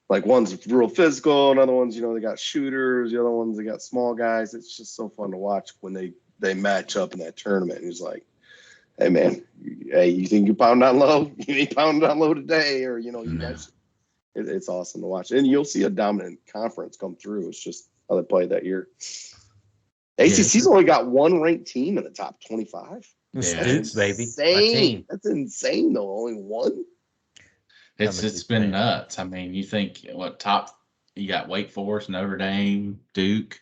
Like one's real physical, and other ones, they got shooters. The other ones, they got small guys. It's just so fun to watch when they match up in that tournament. And it's like, hey man, you think you pound down low? You ain't pounding down low today, or it's awesome to watch. And you'll see a dominant conference come through. It's just how they played that year. ACC's only got one ranked team in the top 25. Yeah, Duke, baby. Insane. That's insane though. Only one. It's been nuts. I mean, you think you got Wake Forest, Notre Dame, Duke,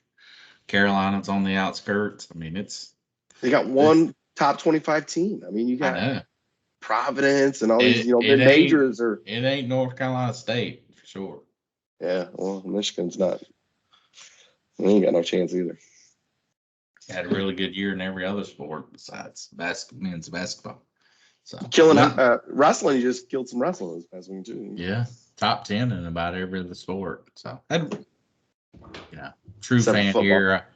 Carolina's on the outskirts. I mean, they got one top 25 team. I mean, you got Providence and all these, majors or it ain't North Carolina State for sure. Yeah, well, Michigan's not. They ain't got no chance either. Had a really good year in every other sport besides men's basketball. So killing wrestling, you just killed some wrestling this past week too. Yeah, top 10 in about every other sport. So true Except fan football. here.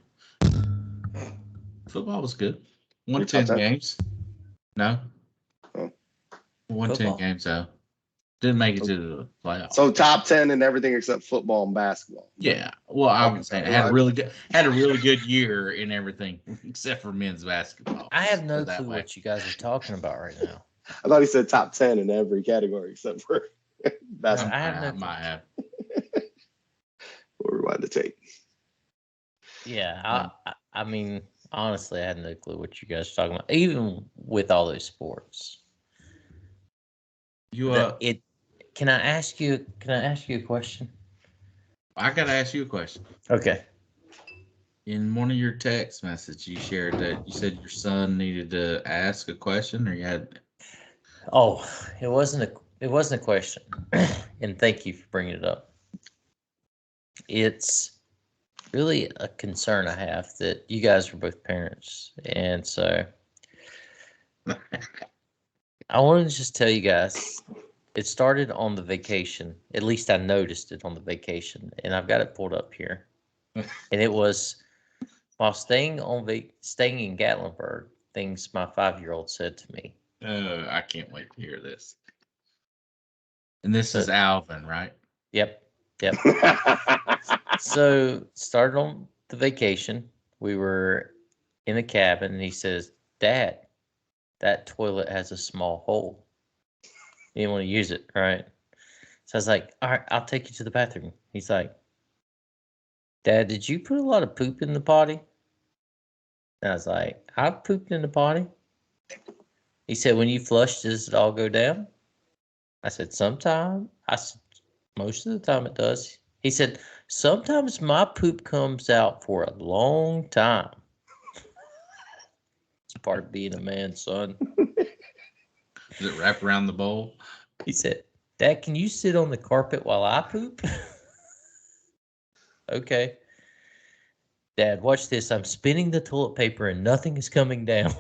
Football was good. Won 10 games. No. Won 10 games though. Didn't make it to the playoffs. So top 10 in everything except football and basketball. Yeah. Well, I would say had a really good year in everything except for men's basketball. I have no clue what you guys are talking about right now. I thought he said top 10 in every category except for basketball. I might have. We'll rewind the tape. Yeah, I mean, honestly, I had no clue what you guys are talking about, even with all those sports. Can I ask you a question? I gotta ask you a question. Okay. In one of your text messages, you shared that you said your son needed to ask a question, or you had. Oh, it wasn't a question, and thank you for bringing it up. It's really a concern I have that you guys are both parents, and so I wanted to just tell you guys, it started on the vacation. At least I noticed it on the vacation, and I've got it pulled up here. And it was while staying in Gatlinburg, things my 5-year-old said to me. I can't wait to hear this. And this is Alvin, right? Yep. So started on the vacation. We were in the cabin, and he says, "Dad, that toilet has a small hole. You didn't want to use it, right?" So I was like, "All right, I'll take you to the bathroom." He's like, "Dad, did you put a lot of poop in the potty?" And I was like, "I've pooped in the potty." He said, "When you flush, does it all go down?" I said, "Sometimes." I said, "Most of the time it does." He said, "Sometimes my poop comes out for a long time." It's part of being a man, son. Does it wrap around the bowl? He said, "Dad, can you sit on the carpet while I poop?" Okay. "Dad, watch this. I'm spinning the toilet paper and nothing is coming down."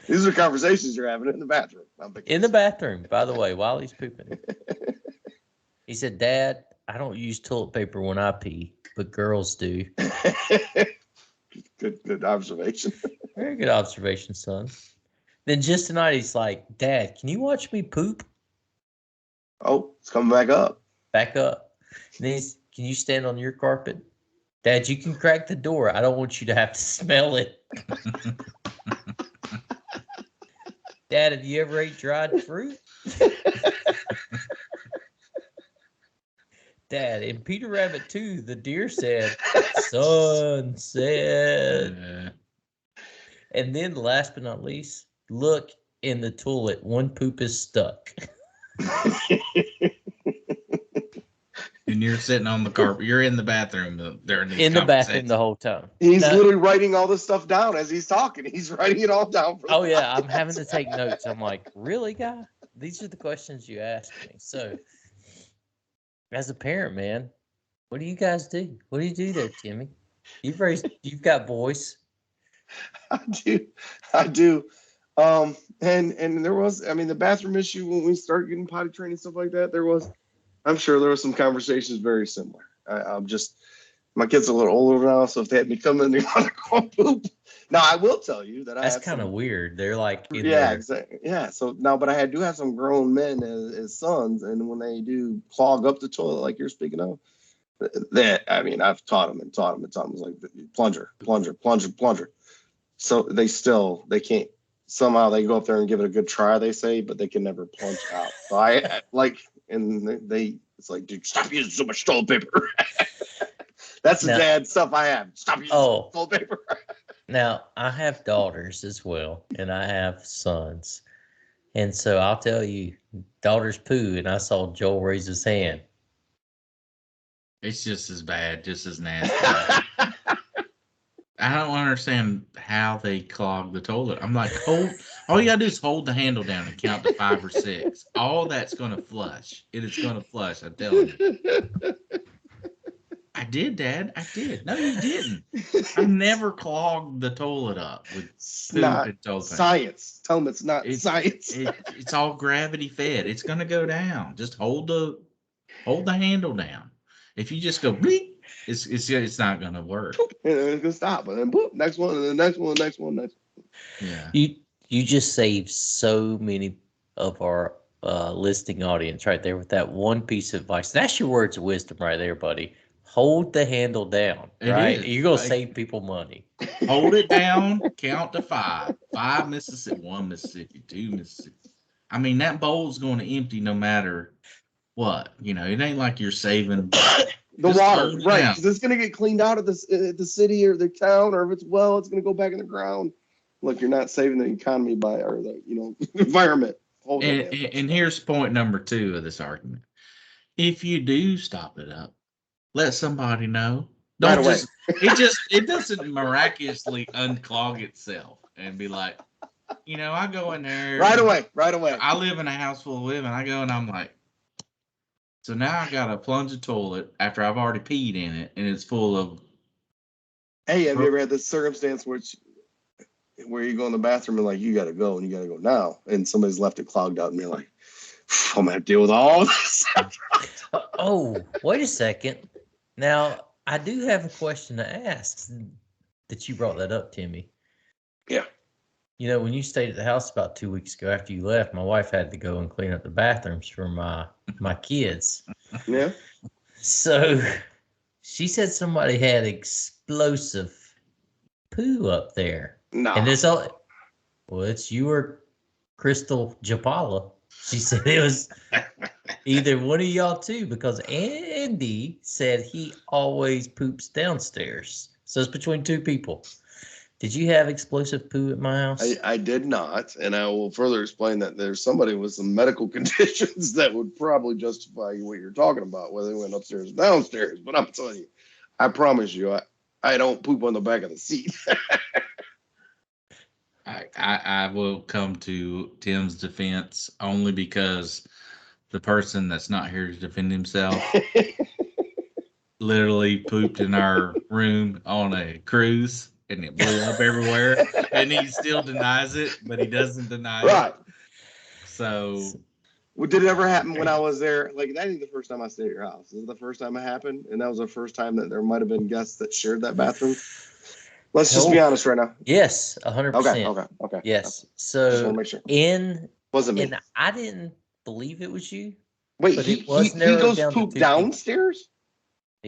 These are conversations you're having in the bathroom. In the bathroom, by the way, while he's pooping. He said, "Dad, I don't use toilet paper when I pee, but girls do." Good observation. Very good observation, son. Then just tonight, he's like, "Dad, can you watch me poop?" Oh, it's coming back up. Back up. And then he's, "Can you stand on your carpet?" "Dad, you can crack the door. I don't want you to have to smell it." "Dad, have you ever ate dried fruit?" "Dad, in Peter Rabbit 2, the deer said, 'Sunset.'" And then last but not least, "Look in the toilet. One poop is stuck." And you're sitting on the carpet. You're in the bathroom during these In the bathroom conversations. the whole time. He's Now- literally writing all this stuff down as he's talking. He's writing it all down. For Oh yeah, I'm having to take notes. I'm like, "Really, guy? These are the questions you ask me." So, as a parent, man, what do you guys do? What do you do there, Jimmy? You've got boys. I do. And there was, I mean, the bathroom issue when we started getting potty training and stuff like that. I'm sure there was some conversations very similar. I'm just, my kids are a little older now, so if they had me come in, they're gonna go poop. Now I will tell you that That's kind of weird. They're like, exactly. Yeah. So now, but I do have some grown men as sons, and when they do clog up the toilet, like you're speaking of, that I mean, I've taught them. It's like plunger. So they can't. Somehow they go up there and give it a good try, they say, but they can never plunge out. So I like, and it's like, dude, stop using so much toilet paper. That's the dad stuff I have. Stop using toilet paper. Now, I have daughters as well, and I have sons. And so I'll tell you, daughters poo, and I saw Joel raise his hand. It's just as bad, just as nasty. I don't understand how they clog the toilet. I'm like, all you gotta do is hold the handle down and count to 5 or 6. All that's gonna flush. It is gonna flush, I'm telling you. I did, Dad. I did. No, you didn't. I've never clogged the toilet up with poop and toilet paper. Science. Tell them it's not science. It's all gravity fed. It's gonna go down. Just hold the handle down. If you just go bleep, it's not gonna work. It's gonna stop, and then boop, next one, and the next one. Yeah. You just saved so many of our listening audience right there with that one piece of advice. That's your words of wisdom right there, buddy. Hold the handle down, right? You're gonna save people money. Hold it down, count to 5. 5 Mississippi, 1 Mississippi, 2 Mississippi. I mean, that bowl's going to empty no matter what. You know, it ain't like you're saving the water, right? Because it's gonna get cleaned out of the city or the town, or if it's it's gonna go back in the ground. Look, you're not saving the economy or the environment. And here's point number 2 of this argument. If you do stop it up, let somebody know. Don't just it doesn't miraculously unclog itself and be like, I go in there right away. I live in a house full of women. I go and I'm like, so now I got to plunge a toilet after I've already peed in it and it's full of. Hey, have you ever had this circumstance where you go in the bathroom and like you got to go and you got to go now, and somebody's left it clogged out and you're like, I'm gonna have to deal with all this. Oh, wait a second. Now, I do have a question to ask that you brought that up, Timmy. Yeah. When you stayed at the house about 2 weeks ago after you left, my wife had to go and clean up the bathrooms for my kids. Yeah. So She said somebody had explosive poo up there. No. And it's all, well, it's you or Crystal Japala. She said it was either one of y'all two, because Andy said he always poops downstairs. So it's between two people. Did you have explosive poo at my house? I did not, and I will further explain that there's somebody with some medical conditions that would probably justify what you're talking about, whether they went upstairs or downstairs. But I'm telling you, I promise you, I don't poop on the back of the seat. I will come to Tim's defense only because the person that's not here to defend himself literally pooped in our room on a cruise and it blew up everywhere, and he still denies it, but he doesn't deny Right. it. So, Well, did it ever happen when I was there? Like, that ain't the first time I stayed at your house. This is the first time it happened, and that was the first time that there might have been guests that shared that bathroom. Let's just be honest right now. Yes, 100%. Okay. Yes. Just So want to make sure. wasn't me. And I didn't believe it was you. Wait, but he it was narrowed goes down to poop 2 people. downstairs?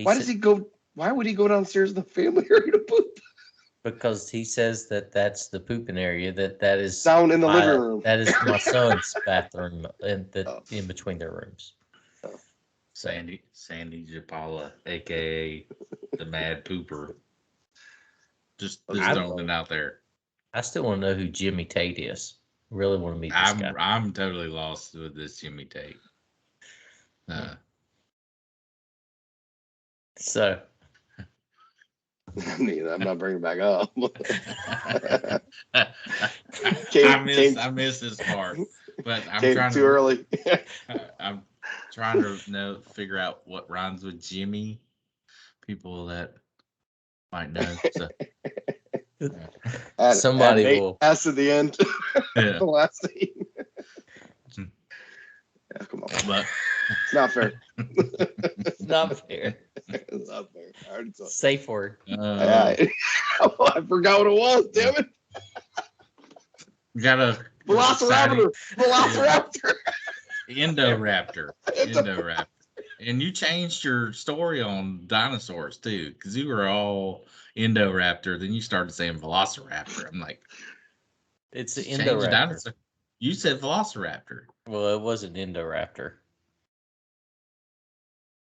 Why does he go? Why would he go downstairs in the family area to poop? Because he says that that's the pooping area. That is Down in the living room. That is my son's bathroom, and in between their rooms. Sandy Japala, aka the Mad Pooper. Just throwing it out there. I still want to know who Jimmy Tate is. Really want to meet this guy. I'm totally lost with this Jimmy Tate. So I'm not bringing it back up. I miss this part, but I'm trying too early. I'm trying to figure out what rhymes with Jimmy. People that might know. So. Somebody will ask at the end. Yeah. The last scene. Yeah, come on. But it's not fair. It's not fair. It's not fair. I already saw it. Safe word. I forgot what it was, damn it. Got a Velociraptor. Indoraptor. And you changed your story on dinosaurs too, because you were all Indoraptor, then you started saying Velociraptor. I'm like, it's an change the Indoraptor. dinosaur. You said Velociraptor. Well, it was an Indoraptor.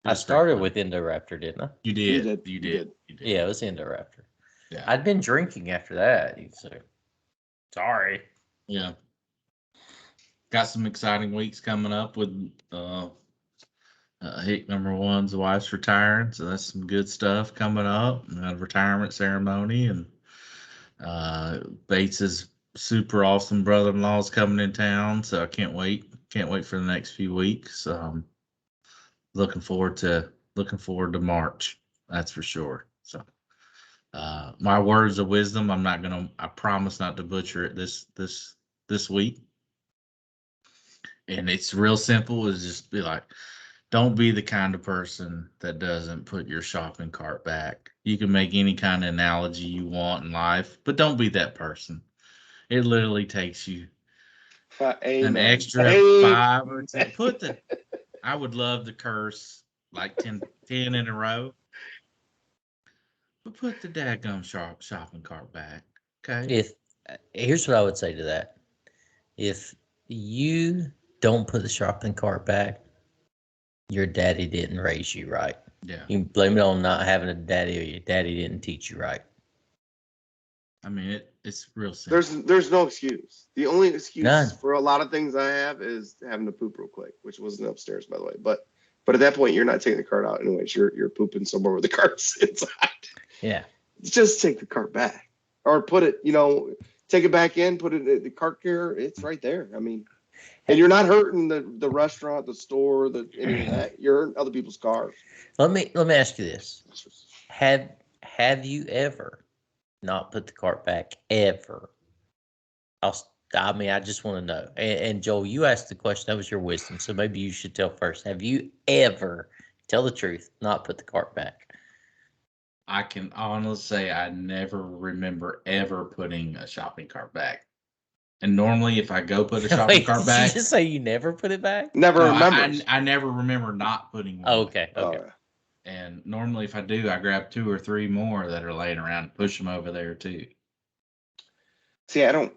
I started with Indoraptor, didn't I? You did. You did. Yeah, it was Indoraptor. Yeah. I'd been drinking after that. So sorry. Yeah. Got some exciting weeks coming up with Hick #1's wife's retiring, so that's some good stuff coming up. Retirement ceremony, and Bates's super awesome brother-in-law's coming in town, so I can't wait. Can't wait for the next few weeks. Looking forward to March. That's for sure. So, my words of wisdom. I promise not to butcher it this week. And it's real simple. Is just be like, don't be the kind of person that doesn't put your shopping cart back. You can make any kind of analogy you want in life, but don't be that person. It literally takes you an extra 5 or 10. I would love to curse like 10 in a row, but put the daggum shopping cart back. Okay. Here's what I would say to that: if you don't put the shopping cart back, your daddy didn't raise you right. Yeah. You can blame it on not having a daddy, or your daddy didn't teach you right. I mean, it's real simple. There's no excuse. The only excuse for a lot of things I have is having to poop real quick, which wasn't upstairs, by the way. But at that point, you're not taking the cart out anyways. You're pooping somewhere where the cart's inside. Yeah. Just take the cart back, or put it, take it back in, put it in the cart carrier. It's right there. I mean, and you're not hurting the restaurant, the store, any of that. You're hurting other people's cars. Let me ask you this: Have you ever not put the cart back ever? I just want to know. And Joel, you asked the question. That was your wisdom, so maybe you should tell first. Have you ever, tell the truth, not put the cart back? I can honestly say I never remember ever putting a shopping cart back. And normally, if I go put a shopping cart back, did you just say you never put it back? Never remember. I never remember not putting one. Oh, okay. Okay. And normally, if I do, I grab 2 or 3 more that are laying around and push them over there too. See, I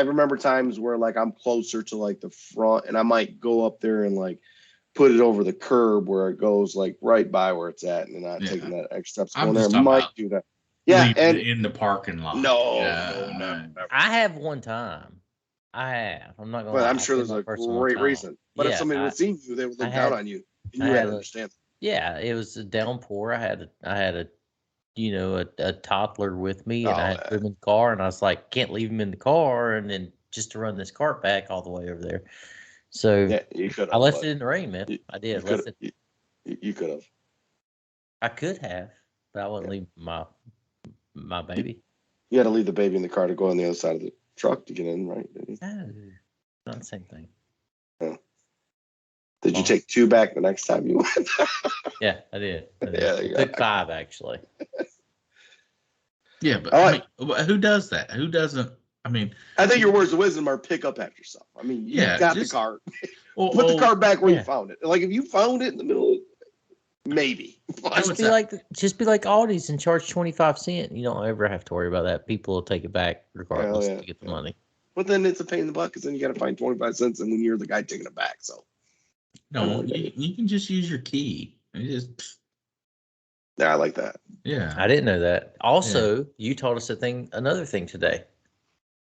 remember times where like I'm closer to like the front and I might go up there and like put it over the curb where it goes like right by where it's at and not taking that extra steps I'm going there. just talking Might about do that. Yeah, leaving and it in the parking lot. no, Yeah, never. I have one time. I have. I'm not gonna But lie. I'm I've sure been there's that a person one great time. reason. But if Yeah, somebody would have seen you, they would I look down had- on you, and I you had had to a- understand. Yeah, it was a downpour. I had a a toddler with me, and I had to put him in the car, and I was like, can't leave him in the car, and then just to run this cart back all the way over there. So Yeah, you could have. I left it in the rain, man. I did. You could have. You could have. I could have, but I wouldn't leave my baby. You had to leave the baby in the car to go on the other side of the truck to get in, right? No, not the same thing. Did you take 2 back the next time you went? Yeah, I did. Yeah, I took 5 actually. Yeah, but I who does that? Who doesn't? I mean, I think your words of wisdom are pick up after yourself. I mean, you got the cart. Put the cart back where you found it. Like if you found it in the middle, maybe. Just be like Aldi's and charge 25 cents. You don't ever have to worry about that. People will take it back regardless to get the money. But then it's a pain in the butt because then you got to find 25 cents, and when you're the guy taking it back, so. No, you can just use your key. Yeah, I like that. Yeah, I didn't know that. Also, you taught us another thing today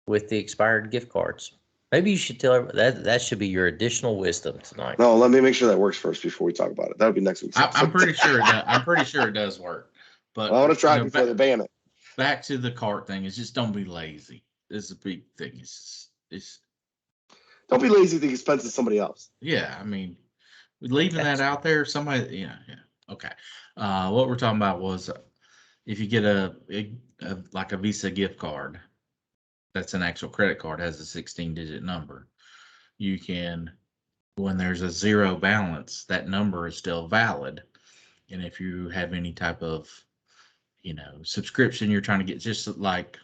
with the expired gift cards. Maybe you should tell everybody that should be your additional wisdom tonight. No, let me make sure that works first before we talk about it. That'll be next week's episode. I'm pretty sure it does. I'm pretty sure it does work. But I want to try it before they ban it. Back to the cart thing is just don't be lazy. This is a big thing. It's don't be lazy at the expense of somebody else. Yeah, I mean, leaving that out there, somebody, yeah. Okay. What we're talking about was if you get a like a Visa gift card, that's an actual credit card, has a 16-digit number. You can, when there's a 0 balance, that number is still valid. And if you have any type of, subscription you're trying to get, just like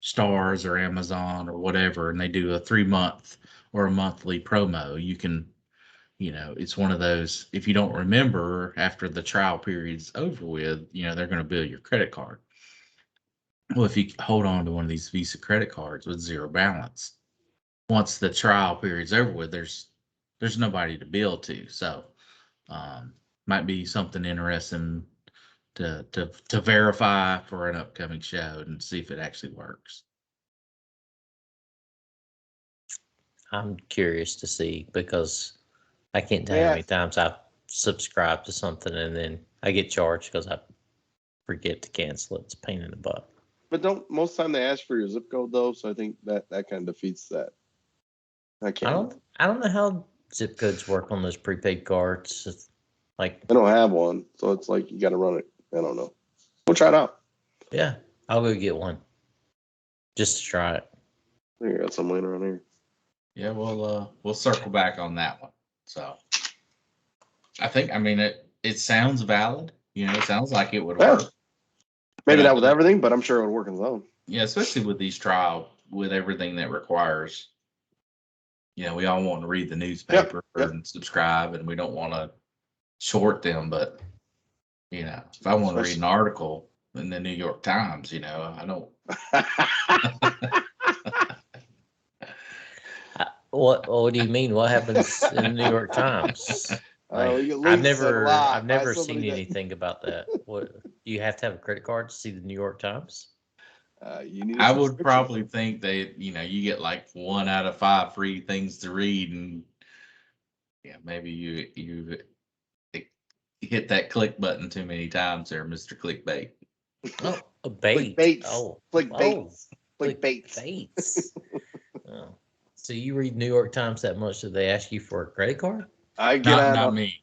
Stars or Amazon or whatever, and they do a 3-month or a monthly promo, you can, it's one of those, if you don't remember after the trial period's over with, they're going to bill your credit card. Well, if you hold on to one of these Visa credit cards with 0 balance, once the trial period's over with, there's nobody to bill to. So might be something interesting to verify for an upcoming show and see if it actually works. I'm curious to see because I can't tell you how many times I've subscribed to something and then I get charged because I forget to cancel it. It's a pain in the butt. But don't most of the time they ask for your zip code though, so I think that kind of defeats that. I don't know how zip codes work on those prepaid cards. It's like I don't have one, so it's like you got to run it. I don't know. We'll try it out. Yeah, I'll go get one just to try it. I think I got some laying around here. Yeah, we'll circle back on that one. So I mean it sounds valid. It sounds like it would work. Maybe not with everything, but I'm sure it would work on its own. Yeah, especially with these trial, with everything that requires. We all want to read the newspaper and subscribe, and we don't want to short them. But if I want to read an article in the New York Times, I don't. What do you mean? What happens in the New York Times? I've never seen anything about that. What, you have to have a credit card to see the New York Times? I would probably think that you get like 1 out of 5 free things to read, and maybe you hit that click button too many times there, Mr. Clickbait. Oh, a bait. Clickbaits. Oh, clickbaits. Clickbaits. Oh. So you read New York Times that much that they ask you for a credit card? Not me.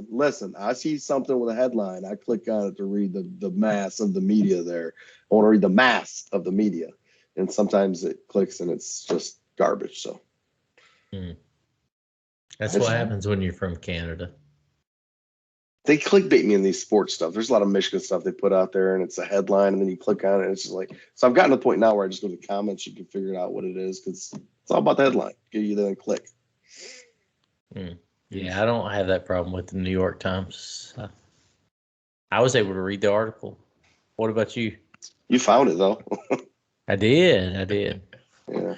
Listen. I see something with a headline. I click on it to read the mass of the media there. I want to read the mass of the media, and sometimes it clicks and it's just garbage. So that's what happens when you're from Canada. They clickbait me in these sports stuff. There's a lot of Michigan stuff they put out there, and it's a headline, and then you click on it, and it's just like. So I've gotten to the point now where I just go to the comments. You can figure out what it is because it's all about the headline. Get you there and click. Yeah, I don't have that problem with the New York Times. I was able to read the article. What about you? You found it though. I did. Yeah.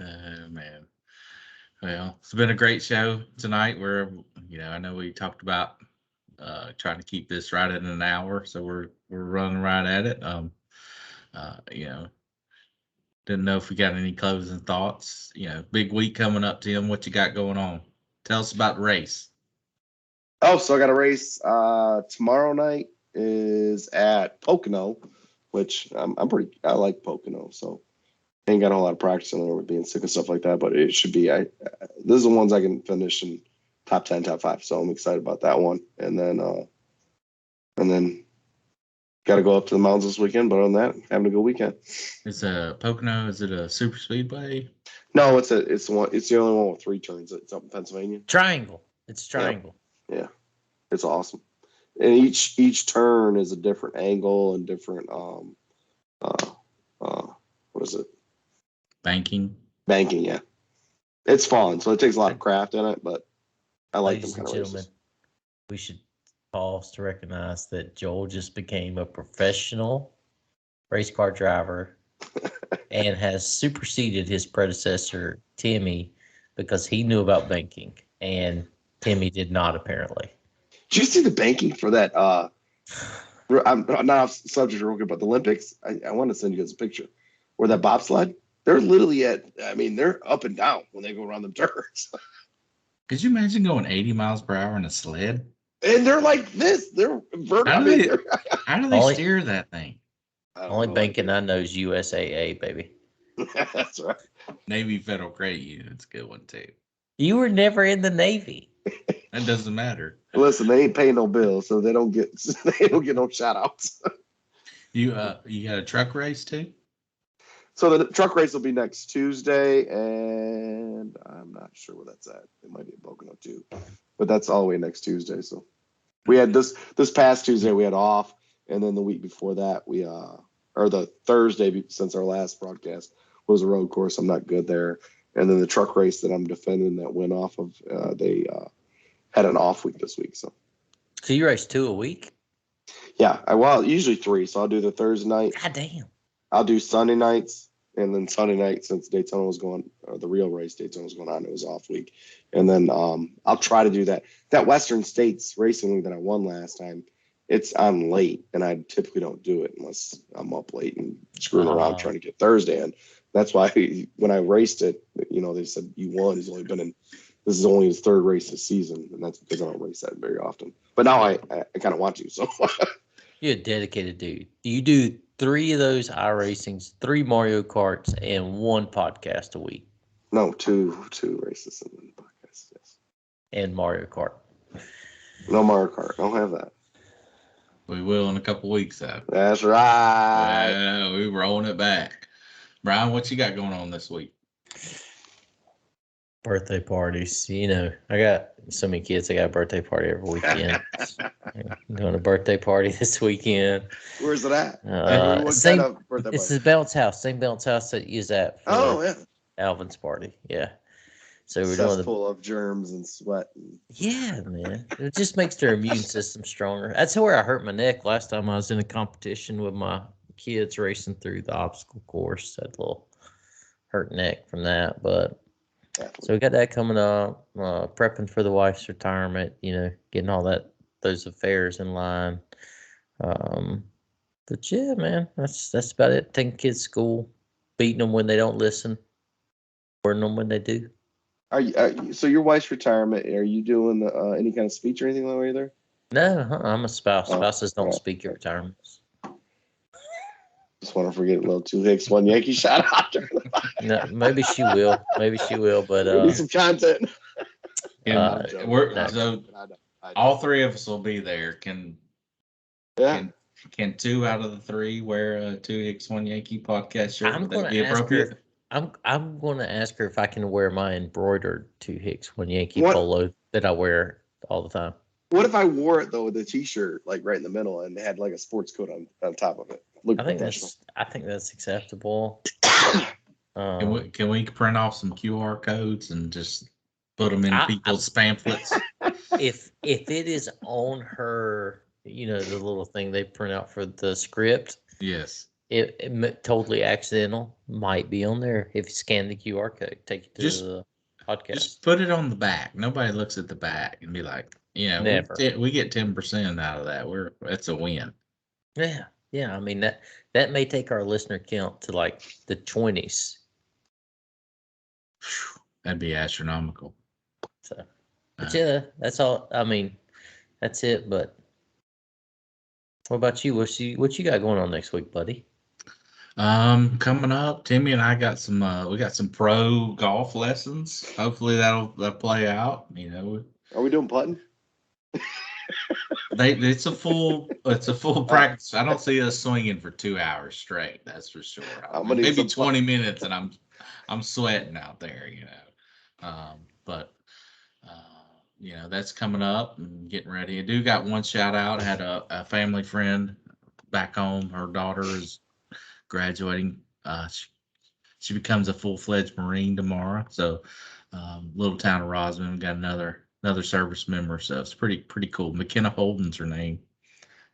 Oh man. Well, it's been a great show tonight. I know we talked about trying to keep this right at an hour, so we're running right at it. You know, didn't know if we got any closing thoughts. Big week coming up, Tim. What you got going on? Tell us about the race. Oh, so I got a race tomorrow night is at Pocono, which I like Pocono, so ain't got a whole lot of practice in there with being sick and stuff like that, but it should be this is the ones I can finish in top 10, top 5. So I'm excited about that one. And then got to go up to the mountains this weekend, but other than that, having a good weekend. It's a Pocono. Is it a super speedway? No, it's the only one with 3 turns. It's up in Pennsylvania. Triangle. It's triangle. Yeah. It's awesome. And each turn is a different angle and different what is it? Banking. Banking, yeah. It's fun. So it takes a lot of craft in it, but I like them Ladies kind and of gentlemen, races. we should pause to recognize that Joel just became a professional race car driver and has superseded his predecessor, Timmy, because he knew about banking and Timmy did not, apparently. Did you see the banking for that? I'm not off subject real quick, but the Olympics. I want to send you guys a picture where that bobsled. They're literally they're up and down when they go around them turns. Could you imagine going 80 miles per hour in a sled? And they're like this. They're vertical. How do they steer that thing? Only banking I know is USAA, baby. That's right. Navy Federal Credit Union's a good one too. You were never in the Navy. That doesn't matter. Listen, they ain't paying no bills, so they don't get no shout outs. You got a truck race too? So the truck race will be next Tuesday, and I'm not sure where that's at. It might be in Pocono too, but that's all the way next Tuesday. So we had this past Tuesday we had off, and then the week before that or the Thursday since our last broadcast was a road course. I'm not good there, and then the truck race that I'm defending that went off of they had an off week this week. So you race 2 a week? Yeah, usually 3. So I'll do the Thursday night. God damn. I'll do Sunday nights, and then Sunday night since Daytona was going, or the real race Daytona was going on, it was off week. And then I'll try to do that Western States racing league that I won last time. It's on late, and I typically don't do it unless I'm up late and screwing around trying to get Thursday in. That's why when I raced it, they said you won. This is only his 3rd race this season, and that's because I don't race that very often. But now I kind of want to. So you're a dedicated dude. You do 3 of those iRacings, 3 Mario Karts, and 1 podcast a week. No, 2 races and then podcast. Yes. And Mario Kart. No Mario Kart. Don't have that. We will in a couple weeks, though. That's right. Yeah, we're rolling it back. Brian, what you got going on this week? Birthday parties. I got so many kids. I got a birthday party every weekend. I'm doing a birthday party this weekend. Where's it at? It's the bounce house. Same bounce house that you use at for Alvin's party. Yeah. So we're doing full of germs and sweat. Yeah, man. It just makes their immune system stronger. That's where I hurt my neck last time I was in a competition with my kids racing through the obstacle course. Had a little hurt neck from that, but. So we got that coming up, prepping for the wife's retirement, getting all those affairs in line. But yeah, man, that's about it. Taking kids to school, beating them when they don't listen, warning them when they do. So your wife's retirement, are you doing any kind of speech or anything while you're there? No, I'm a spouse. Spouses don't speak at retirements. Just want to forget a little 2 Hicks, 1 Yankee shout out. No, maybe she will. But need some content. All 3 of us will be there. Can 2 out of the 3 wear a 2 Hicks, 1 Yankee podcast shirt? I'm going to ask her. I'm going to ask her if I can wear my embroidered 2 Hicks, 1 Yankee polo that I wear all the time. What if I wore it though with a T-shirt like right in the middle and had like a sports coat on top of it? I think that's acceptable. Can we print off some QR codes and just Put them in I- people's pamphlets. If it is on her, the little thing they print out for the script, Yes. totally accidental, might be on there. If you scan the QR code, take it to Just- the podcast. Just put it on the back. Nobody looks at the back and be like, Never. we get 10% out of that. That's a win. Yeah, yeah. I mean that may take our listener count to like the 20s. That'd be astronomical. So, but yeah, that's all. I mean, that's it. But what about you? What you got going on next week, buddy? Coming up, Timmy and I got some. We got some pro golf lessons. Hopefully that'll play out. Are we doing putting? It's a full practice. I don't see us swinging for 2 hours straight. That's for sure. Maybe 20 minutes, and I'm sweating out there. But that's coming up and getting ready. I do got one shout out. I had a family friend back home. Her daughter is graduating. She becomes a full-fledged Marine tomorrow. So, little town of Rosman, we got another service member. So it's pretty cool. McKenna Holden's her name,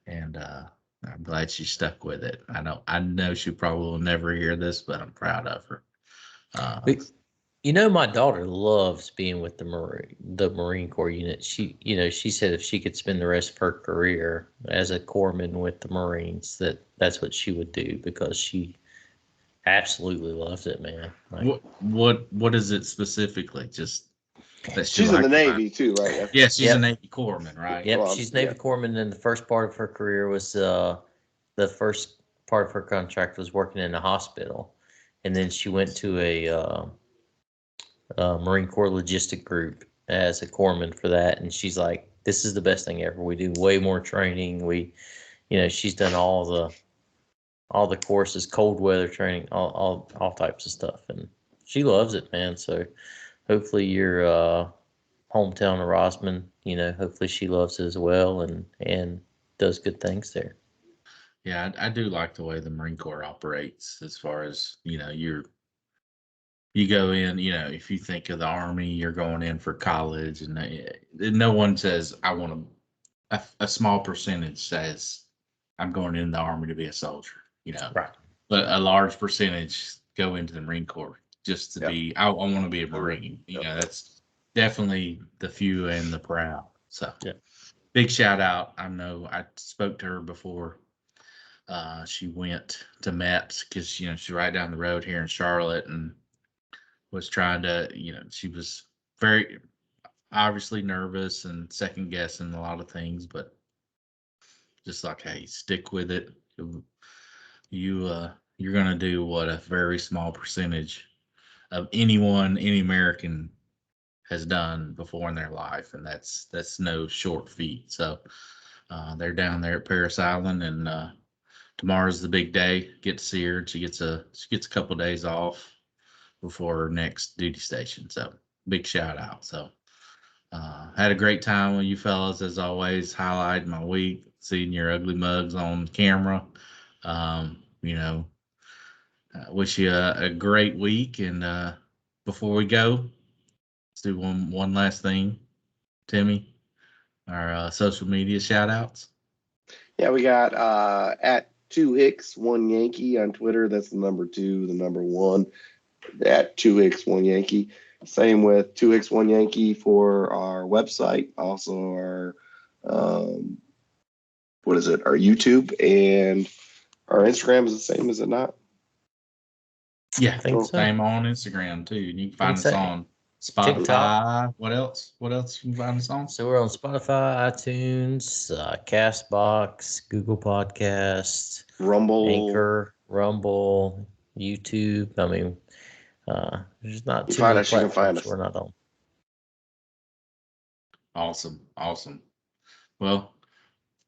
and I'm glad she stuck with it. I know she probably will never hear this, but I'm proud of her. My daughter loves being with the Marine Corps unit. She said if she could spend the rest of her career as a corpsman with the Marines, that's what she would do, because she absolutely loves it, man. Like, what is it specifically? Just that she's in the Navy too, right? Yeah, she's a Navy corpsman, right? Yep, Well, she's Navy corpsman, and the first part of her career was the first part of her contract was working in a hospital, and then she went to a Marine Corps logistic group as a corpsman for that, and she's like, this is the best thing ever. We do way more training. She's done all the courses, cold weather training, all types of stuff, and she loves it, man. So hopefully your hometown of Rosman, hopefully she loves it as well, and does good things there. Yeah, I do like the way the Marine Corps operates, as far as you go in, if you think of the Army, you're going in for college, and no one says, I want a small percentage says, I'm going in the Army to be a soldier, Right. But a large percentage go into the Marine Corps just to be, I want to be a Marine. That's definitely the few and the proud. So big shout out. I know I spoke to her before. She went to MEPS because, she's right down the road here in Charlotte, and was trying to, she was very obviously nervous and second guessing a lot of things, but just like, hey, stick with it. You're going to do what a very small percentage of any American has done before in their life, and that's no short feat. So they're down there at Paris Island, and tomorrow's the big day. Get to see her. She gets a couple of days off before her next duty station. So big shout out. So had a great time with you fellas, as always. Highlighting my week, seeing your ugly mugs on camera. Wish you a great week. And before we go, let's do one last thing. Timmy, our social media shout outs. Yeah, we got at 2 Hicks 1 Yankee on Twitter. That's the number 2, the number 1. At 2 Hicks 1 Yankee. Same with 2 Hicks 1 Yankee for our website. Also our our YouTube, and our Instagram is the same, is it not? Yeah, I think so. Same on Instagram too. You can find us on Spotify. TikTok. What else? What else you can find us on? So we're on Spotify, iTunes, Castbox, Google Podcasts, Rumble, Anchor, Rumble, YouTube. I mean, there's not too many platforms we're not on. Awesome. Well,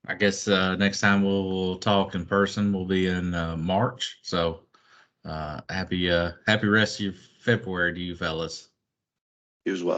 I guess next time we'll talk in person. We'll be in March. So happy rest of your February to you fellas. You as well.